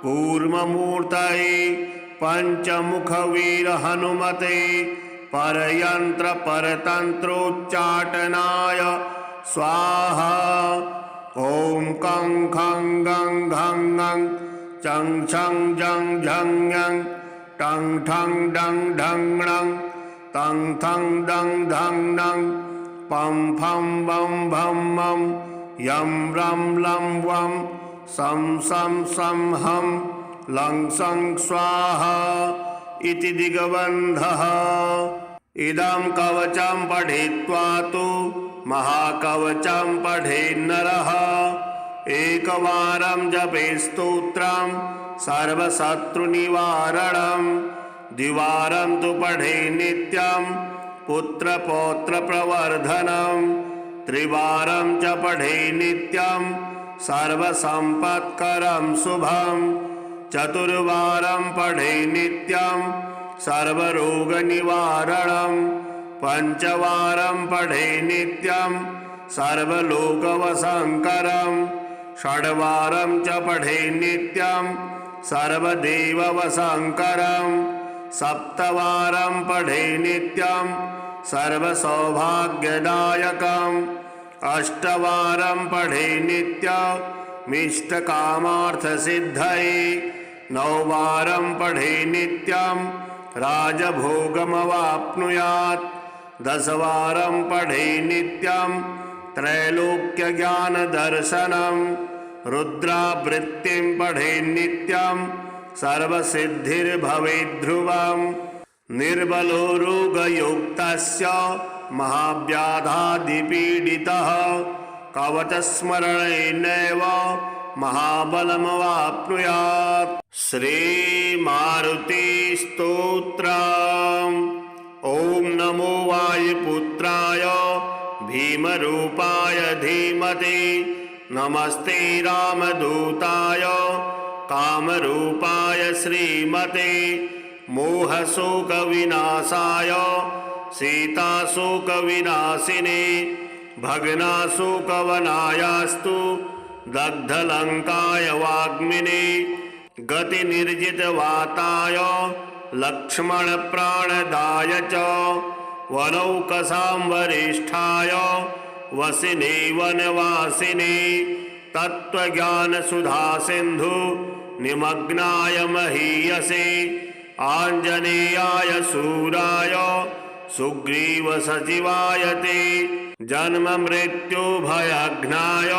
कूर्ममूर्तये पंचमुख वीर हनुमते परयंत्र परतंत्रोच्चाटनाय स्वाहा। ओम कं खं गं घं गं चं छं जं झं यं टं ठं डं ढं णं तं थं दं धं नं पं फं बं भं मं यं रं लं वं सं सं सं हं लं सं स्वाहा इति दिग्बन्धः। इदं कवचं पठित्वा तु महाकवचं पठेन्नरः एकवारं जपेत् स्तोत्रं सर्वशत्रुनिवारणं द्विवारं तु पठेत् नित्यं पुत्रपौत्रप्रवर्धनं त्रिवारं च पठेत् नित्यं सर्वसम्पत्करं शुभं चतुर्वारं पठेत् नित्यं सर्वरोगनिवारणं पंचवारं पठेत् नित्यं सर्वलोकवशंकरं षड्वारं च पठेत् नित्यं सर्वदेववशंकरं सप्तवारं पठेत् नित्यं सर्वसौभाग्यदायकं अष्टवारं पठेत् नित्यमिष्टकामार्थसिद्धये नववारं पठेत् नित्यं राजभोगमवाप्नुयात् 10वारं पठे नित्यं त्रैलोक्यज्ञानदर्शनं रुद्रावृत्तिं पठे नित्यं सर्वसिद्धिर्भवेद्ध्रुवम् निर्बलो रोगयुक्तस्य महाव्याधादिपीडितः कवचस्मरणेनैव महाबलमवाप्नुयात्। श्रीमारुतिस्तोत्रम्। ॐ नमो वायुपुत्राय भीमरूपाय धीमते नमस्ते रामदूताय कामरूपाय श्रीमते मोहशोकविनाशाय सीताशोकविनाशिने भग्नाशोकवनायास्तु दग्धलङ्काय वाग्मिने गतिनिर्जितवाताय लक्ष्मणप्राणदाय च वनौकसां वरिष्ठाय वसिने वनवासिने तत्त्वज्ञानसुधासिन्धु निमग्नाय महीयसे आञ्जनेयाय शूराय सुग्रीवसचिवाय ते जन्ममृत्युभयघ्नाय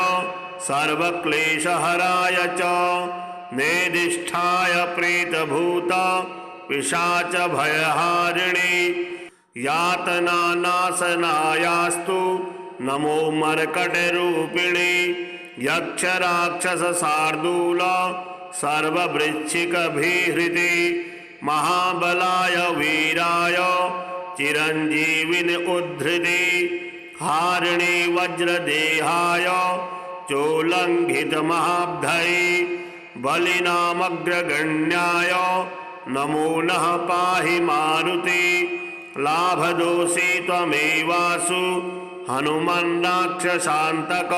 सर्वक्लेशहराय च नेदिष्ठाय प्रेतभूत पिशाचभयहारिणे यातनानाशनायास्तु नमो मर्कटरूपिणे यक्षराक्षसशार्दूल सर्ववृश्चिकभीहृते महाबलाय वीराय चिरञ्जीविन उद्धृते हारिणे वज्रदेहाय चोल्लङ्घितमहाब्धये बलिनामग्रगण्याय नमो नः पाहि मारुते लाभदोषे त्वमेवासु हनुमन्नाक्षशान्तक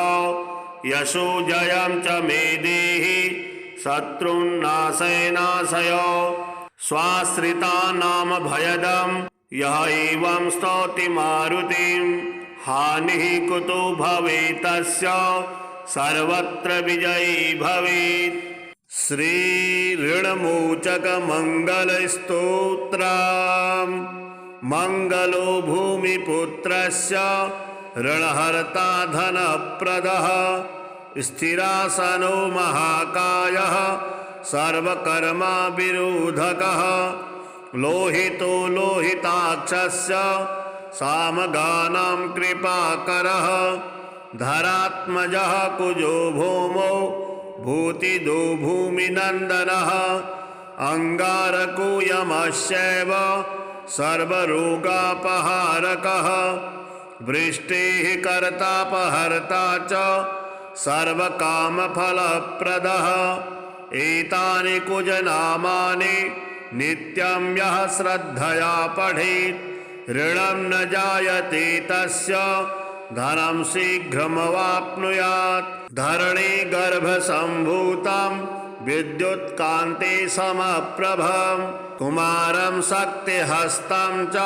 यशो जयं च मे देहि शत्रुन्नाशय नाशय स्वाश्रितानां भयदं यः एवं स्तौति मारुतिं हानिः कुतो भवेत्तस्य सर्वत्र विजयी भवेत्। श्रीऋणमोचकमङ्गलस्तोत्रम्। मङ्गलो भूमिपुत्रस्य ऋणहर्ता धनप्रदः स्थिरासनो महाकायः सर्वकर्मविरोधकः लोहितो लोहिताक्षस्य सामगानां कृपाकरः धरात्मजः कुजो भौमो भूतिदो भूमिनन्दनः अङ्गारको यमश्चैव सर्वरोगापहारकः वृष्टेः कर्तापहर्ता च सर्वकामफलप्रदः एतानि कुजनामानि नित्यं यः श्रद्धया पठेत् ऋणं न जायते तस्य धनं शीघ्रमवाप्नुयात्। धरणी गर्भसम्भूतं विद्युत्कान्ते समप्रभं कुमारं शक्तिहस्तं च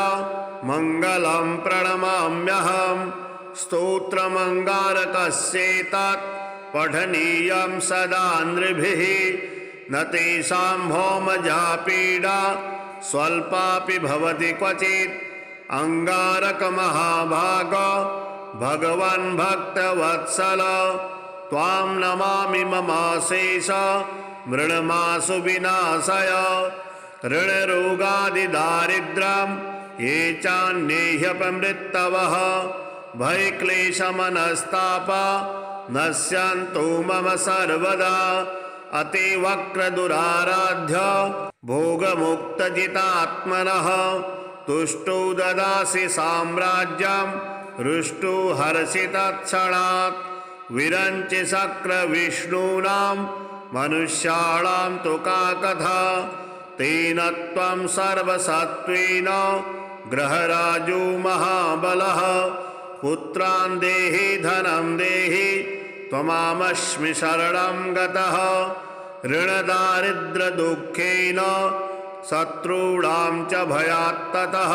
मङ्गलं प्रणमाम्यहम्। स्तोत्रमङ्गारकस्येतत् पठनीयं सदा नृभिः न तेषां भौमजा पीडा स्वल्पापि भवति क्वचित्। अङ्गारकमहाभाग भगवन् भक्तवत्सल त्वां नमामि ममाशेष मृण्मासु विनाशय। ऋणरोगादिदारिद्र्यं ये चान्येह्यपमृत्तवः भयक्लेशमनस्तापा नश्यन्तु मम सर्वदा। अतिवक्रदुराराध्य भोगमुक्तजितात्मनः तुष्टो ददासि साम्राज्यं हृष्टो हर्षितत्क्षणात्। विरञ्चि शक्रविष्णूनां मनुष्याणां तु का कथा तेन त्वं सर्वसत्त्वेन ग्रहराजो महाबलः। पुत्रान् देहि धनं देहि त्वमामस्मि शरणं गतः। ऋणदारिद्र्यदुःखेन शत्रूणां च भयात्ततः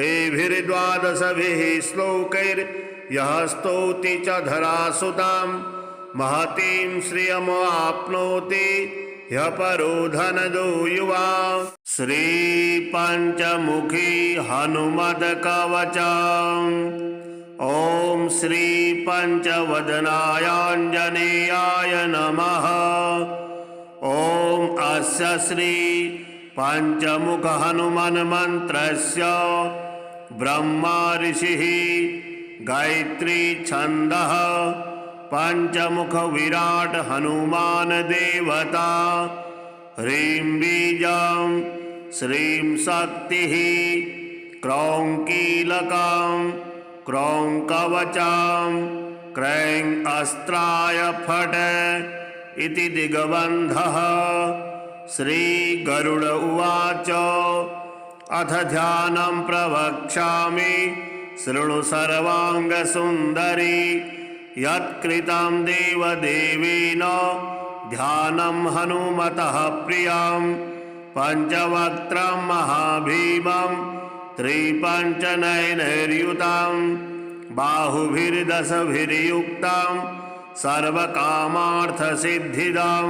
एभिर्द्वादशभिः श्लोकैर्यः स्तौति च धरासुतां महतीं श्रियमाप्नोति ह्य परो धन दो युवा। श्री पंचमुखी हनुमत कवच। ओम श्री पंचवदनायांजनेयाय नमः। ओम अस्य श्री पंचमुख हनुमान मंत्रस्य ब्रह्मा ऋषिः गायत्री छंदः पंचमुख विराट हनुमान देवता। ह्रीं बीजं श्रीं शक्तिः क्रौं कीलकं क्रौं कवचं क्रैं अस्त्राय फट इति दिग्बन्धः। श्रीगरुड उवाच अथ ध्यानं प्रवक्ष्यामि शृणु सर्वाङ्गसुन्दरी। यत्कृतं देवदेवेन ध्यानं हनुमतः प्रियं। पञ्चवक्त्रं महाभीमं त्रिपञ्चनयनैर्युतं बाहुभिर्दशभिर्युक्तं सर्वकामार्थसिद्धिदं।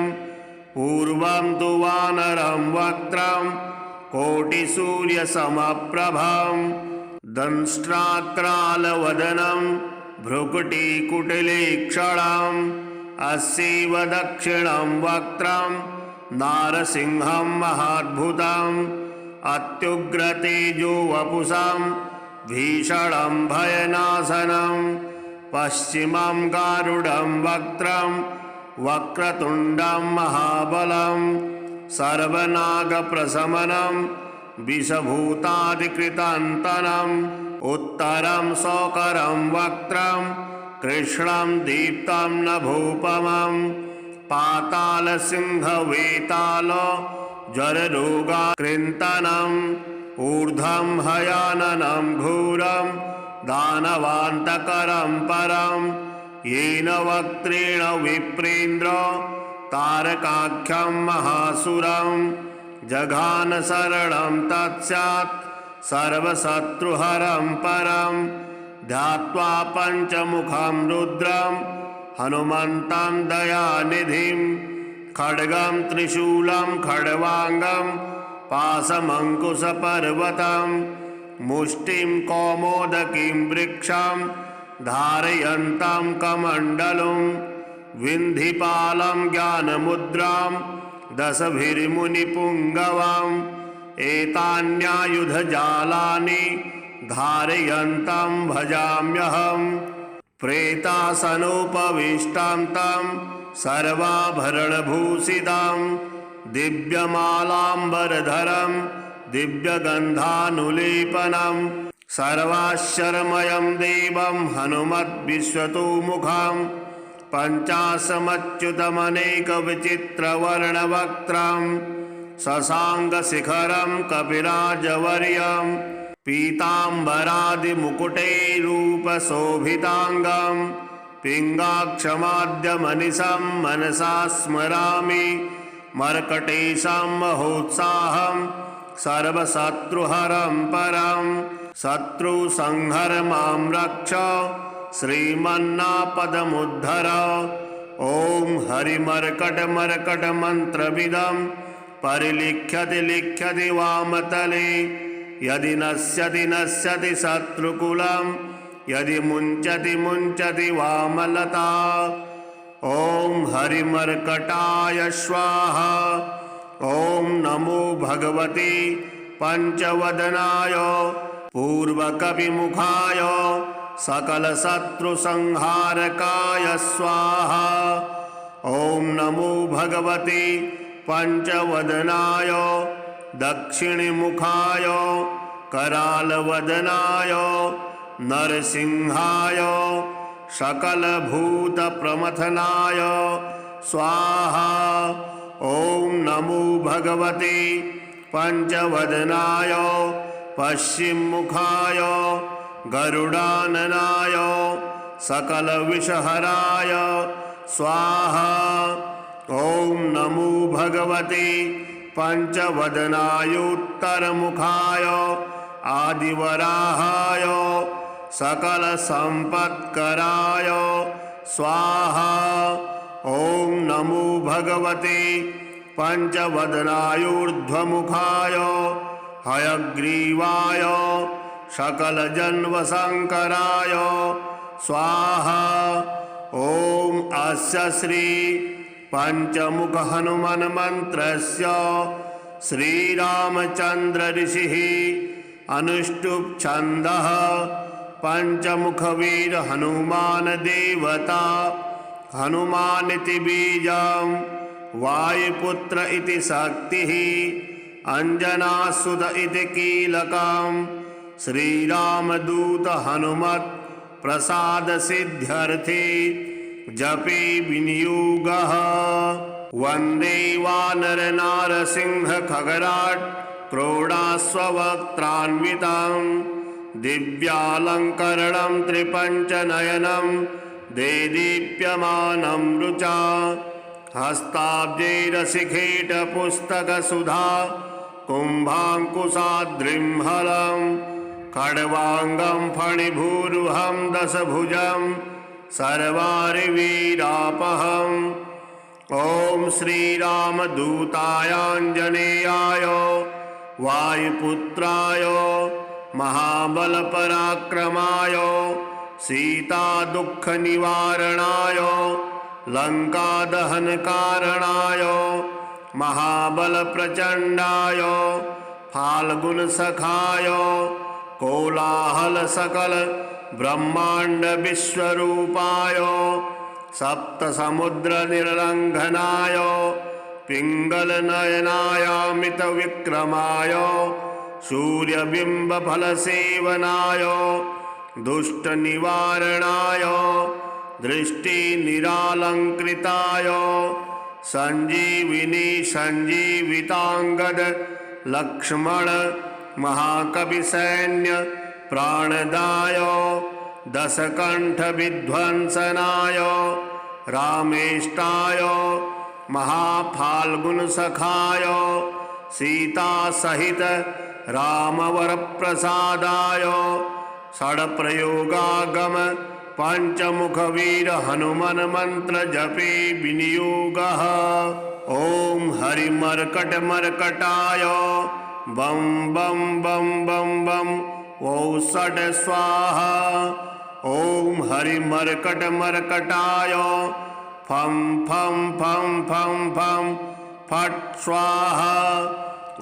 पूर्वं तु वानरं वक्त्रं कोटिसूर्यसमप्रभं। दंष्ट्राक्रालवदनं भ्रुकुटिकुटिलेक्षणम्। अस्यैव दक्षिणं वक्त्रं नारसिंहं महाद्भुतम्। अत्युग्रतेजो वपुषं भीषणं भयनाशनं। पश्चिमं गारुडं वक्त्रं वक्रतुण्डं महाबलं। सर्वनागप्रशमनं विषभूतादिकृतान्तनम्। उत्तरं शोकरं वक्त्रं कृष्णं दीप्तं नभोपमं। पातालसिंहवेताल जररोगाकृन्तनम्। ऊर्ध्वं हयाननं घोरं दानवान्तकरं परं। येन वक्त्रेण विप्रेन्द्र तारकाख्यं महासुरं। जघान शरणं तत्स्यात् सर्वशत्रुहरं परं। ध्यात्वा पञ्चमुखं रुद्रं हनुमन्तं दयानिधिं। खड्गं त्रिशूलं खड्वाङ्गं पाशमङ्कुशपर्वतं। मुष्टिं कौमोदकीं वृक्षं धारयन्तं कमण्डलुं। विन्धिपालं ज्ञानमुद्रां दशभिर्मुनिपुङ्गवम्। एतान्यायुधजालानि धारयन्तं भजाम्यहम्। प्रेतासनोपविष्टां तं सर्वाभरणभूषितं। दिव्यमालाम्बरधरं दिव्यगन्धानुलेपनं। सर्वाश्चर्यमयं देवं हनुमद्विश्वतोमुखं। पञ्चाशमच्युतमनेकविचित्रवर्णवक्त्रं। शशाङ्कशिखरं कपिराजवर्यं। पीताम्बरादिमुकुटैरूपशोभिताङ्गं। पिङ्गाक्षमाद्यमनिशं मनसा स्मरामि। मर्कटेशं महोत्साहं सर्वशत्रुहरं परं। शत्रुसंहर मां रक्ष श्रीमन्नापदमुद्धर। ॐ हरिमर्कटमर्कटमन्त्रविदं परिलिख्यति लिख्यति वामतले। यदि नश्यति नश्यति शत्रुकुलं यदि मुञ्चति मुञ्चति वामलता। ॐ हरिमर्कटाय स्वाहा। ॐ नमो भगवते पंचवदनाय पूर्वकविमुखाय सकलशत्रुसंहारकाय स्वाहा। ॐ नमो भगवते पंचवदनाय दक्षिणमुखाय करालवदनाय नरसिंहाय सकलभूतप्रमथनाय स्वाहा। ॐ नमो भगवते पंचवदनाय पश्चिममुखाय गरुडाननाय सकलविषहराय स्वाहा। ॐ नमो भगवते पंचवदनायोत्तरमुखाय आदिवराहाय सकलसम्पत्कराय स्वाहा। ॐ नमो भगवते पंचवदनायूर्ध्वमुखाय हयग्रीवाय सकलजन्मशंकराय स्वाहा। ओम अस्य श्री पंचमुख हनुमान मंत्रस्य श्रीरामचंद्र ऋषिः अनुष्टुप छंदः पंचमुख वीर हनुमान देवता हनुमानिति बीजं वायुपुत्र इति शक्तिः अंजनासुत इति कीलकं श्रीरामदूत हनुमत् प्रसाद सिद्ध्यर्थे जपे विनियोगः। वंदे वानर नारसिंह खगराट क्रोडास्वक्त्रान्वितं दिव्यालंकरणं त्रिपंचनयनं देदीप्यमानं रुचा हस्ताब्जैरशिखेट पुस्तकसुधा कुम्भाङ्कुशाद्रिं हलं खड्वाङ्गं फणिभूरुहं दशभुजं सर्वारिवीरापहम्। ॐ श्रीरामदूतायाञ्जनेयाय वायुपुत्राय महाबलपराक्रमाय सीतादुःखनिवारणाय लंकादहनकारणाय महाबलप्रचण्डाय फाल्गुनसखाय कोलाहलसकल ब्रह्मांड विश्वरूपाय सप्तसमुद्रनिर्लङ्घनाय पिङ्गलनयनायामितविक्रमाय सूर्यबिम्बफलसेवनाय दुष्टनिवारणाय दृष्टिनिरालङ्कृताय संजीविनी संजीवितांगद लक्ष्मण महाकविसैन्य प्राणदाय दशकंठ विध्वंसनाय रामेष्टाय महाफाल्गुनसखाय सीता सहित रामवरप्रसादाय षड्प्रयोगागम पंचमुख वीर हनुमान मंत्र जपे विनियोगः। ओम हरिमर्कट मर्कटाय बम बम बम बम बम औषट स्वाहा। ओम हरिमर्कट मर्कटाय फम फम फम फम फम फट स्वाहा।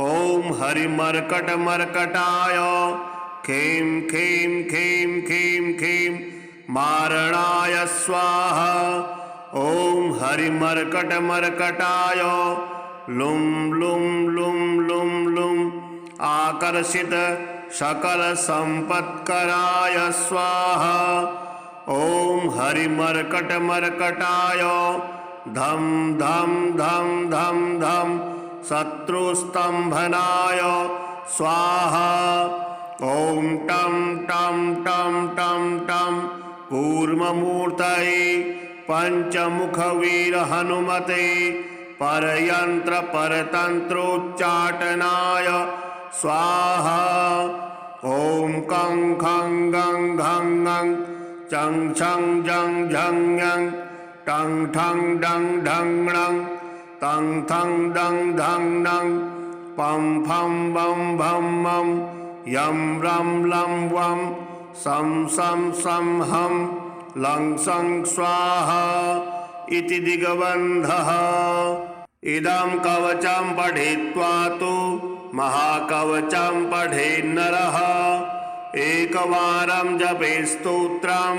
ओम हरिमर्कट मर्कटाय खेम खेम खेम खेम खेम मारणाय स्वाहा। ओम हरिमर्कट मर्कटाय लुम लुम लुम लुम लुम आकर्षित सकल संपत्कराय स्वाहा। ओम हरिमर्कट मर्कटाय धम धम धम धम धम शत्रुस्तंभनाय स्वाहा। ओम टम टम टम टम टम कूर्ममूर्तये पंचमुख वीर हनुमते परयंत्र परतंत्रोच्चाटनाय स्वाहा। ओम कं खं गं घं गं चं छं जं झं यं टं ठं डं ढं णं तं थं दं धं नं पं फं बं भं मं यं रं लं वं सं सं सं हं लं सं स्वाहा इति दिग्बन्धः। इदं कवचं पठित्वा तु महाकवचं पठेन्नरः एकवारं जपेत् स्तोत्रं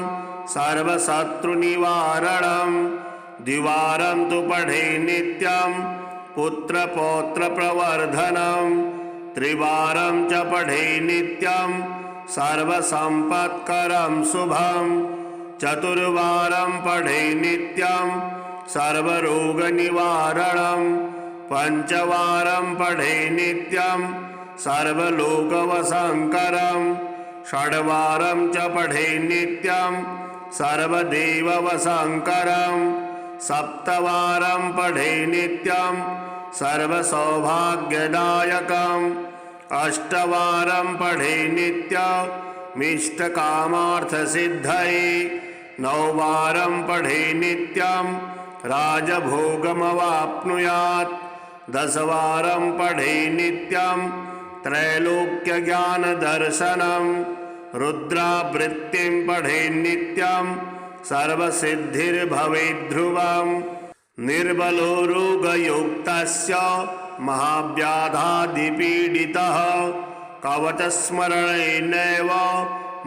सर्वशत्रुनिवारणं द्विवारं तु पठेत् नित्यं पुत्रपौत्रप्रवर्धनं त्रिवारं च पठेत् नित्यं सर्वसम्पत्करं शुभं चतुर्वारं पठेत् नित्यं सर्वरोगनिवारणं पंचवारं पठेत् नित्यं सर्वलोकवशंकरं षड्वारं च पठेत् नित्यं सर्वदेववशंकरं सप्तवारं पठेत् नित्यं सर्वसौभाग्यदायकम् अष्टवारं पठेत् नित्यमिष्टकामार्थसिद्धये नववारं पठेत् नित्यं राजभोगमवाप्नुयात् 10वारं पठे नित्यं त्रैलोक्यज्ञानदर्शनं रुद्रावृत्तिं पठे नित्यं सर्वसिद्धिर्भवेद्ध्रुवम् निर्बलो रोगयुक्तस्य महाव्याधादिपीडितः कवचस्मरणेनैव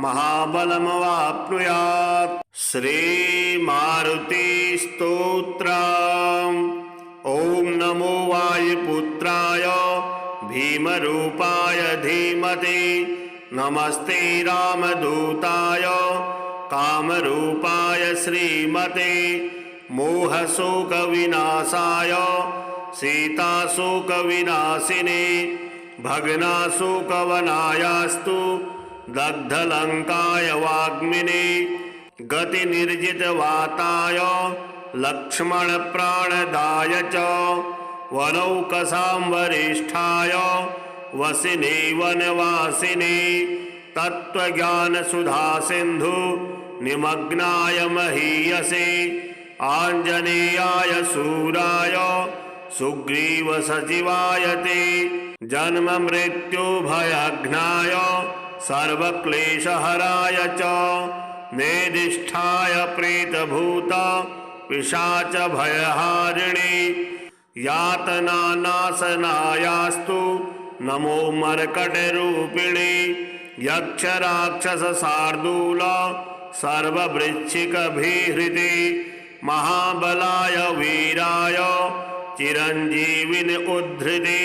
महाबलमवाप्नुयात्। श्रीमारुतिस्तोत्रम्। ॐ नमो वायुपुत्राय भीमरूपाय धीमहि नमस्ते रामदूताय कामरूपाय श्रीमते मोहशोकविनाशाय सीताशोकविनाशिने भग्नाशोकवनायास्तु दग्धलङ्काय वाग्मिने गतिनिर्जितवाताय लक्ष्मणप्राणदाय च वनौकसां वरिष्ठाय वसिने वनवासिने तत्त्वज्ञानसुधासिन्धु निमग्नाय महीयसे आञ्जनेयाय शूराय सुग्रीवसचिवाय ते जन्ममृत्युभयघ्नाय सर्वक्लेशहराय च नेदिष्ठाय प्रेतभूत पिशाचभयहारिणे यातनानाशनायास्तु नमो मर्कटरूपिणे यक्षराक्षसशार्दूल सर्ववृश्चिकभीहृते महाबलाय वीराय चिरञ्जीविन उद्धृते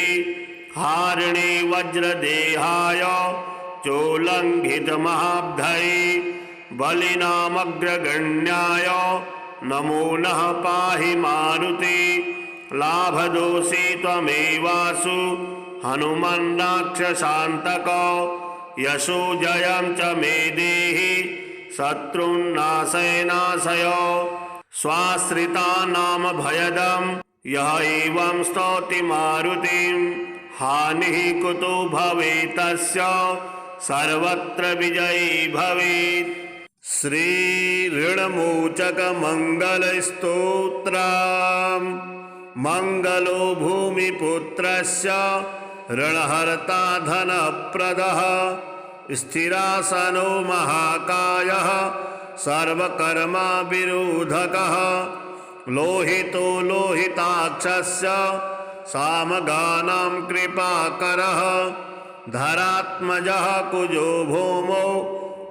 हारिणे वज्रदेहाय चोल्लङ्घितमहाब्धये बलिनामग्रगण्याय नमो नः पाहि मारुते लाभदोषे त्वमेवासु हनुमन्राक्षसान्तक यशो जयं च मे देहि शत्रुन्नाशय नाशय स्वाश्रितानां भयदं यः एवं स्तौति मारुतिं हानिः कुतो भवेत्तस्य सर्वत्र विजयी भवेत्। श्रीऋणमोचकमङ्गलस्तोत्रम्। मङ्गलो भूमिपुत्रस्य ऋणहर्ता धनप्रदः स्थिरासनो महाकायः सर्वकर्मविरोधकः लोहितो लोहिताक्षस्य सामगानां कृपाकरः धरात्मजः कुजो भौमो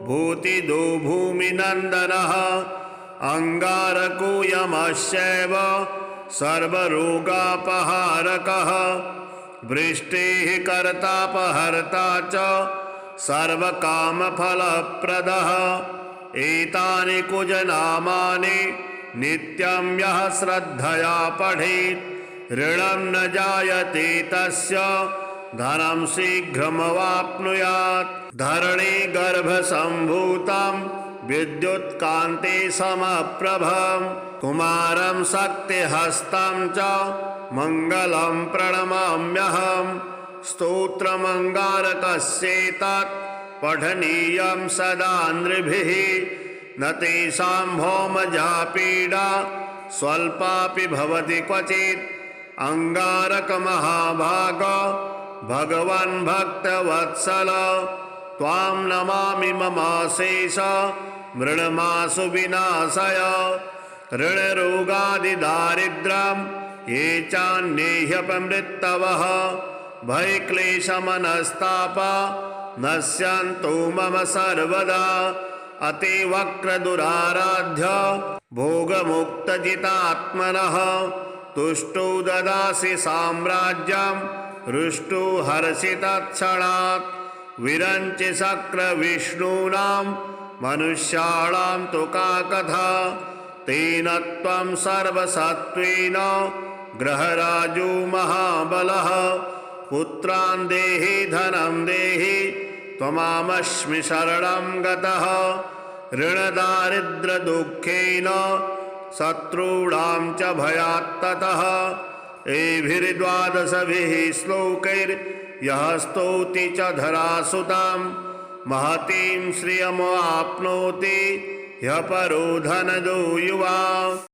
भूतिदो भूमिनन्दनः अङ्गारको यमश्चैव सर्वरोगापहारकः वृष्टेः कर्तापहर्ता च सर्वकामफलप्रदः एतानि कुजनामानि नित्यं यः श्रद्धया पठेत् ऋणं न जायते तस्य धनं शीघ्रमवाप्नुयात्। धरणी गर्भसम्भूतं विद्युत्कान्ते समप्रभं कुमारं शक्तिहस्तं च मङ्गलं प्रणमाम्यहम्। स्तोत्रमङ्गारकस्येतत् पठनीयं सदा नृभिः न तेषां भौमजा पीडा स्वल्पापि भवति क्वचित्। अङ्गारकमहाभाग भगवन् भक्तवत्सल त्वां नमामि ममाशेष मृण्मासु विनाशय। ऋणरोगादिदारिद्र्यं ये चान्येह्यपमृत्तवः भयक्लेशमनस्तापा नश्यन्तु मम सर्वदा। अतिवक्रदुराराध्य भोगमुक्तजितात्मनः तुष्टो ददासि साम्राज्यं हृष्टो हर्षितत्क्षणात्। विरञ्चि शक्रविष्णूनां मनुष्याणां तु का कथा तेन त्वं सर्वसत्त्वेन ग्रहराजो महाबलः। पुत्रान् देहि धनं देहि त्वमामस्मि शरणं गतः। ऋणदारिद्र्यदुःखेन शत्रूणां च भयात्ततः एभिर्द्वादशभिः श्लोकैर्यः स्तौति च धरासुतां महतीं श्रियमाप्नोति ह्यपरो धनदो युवा।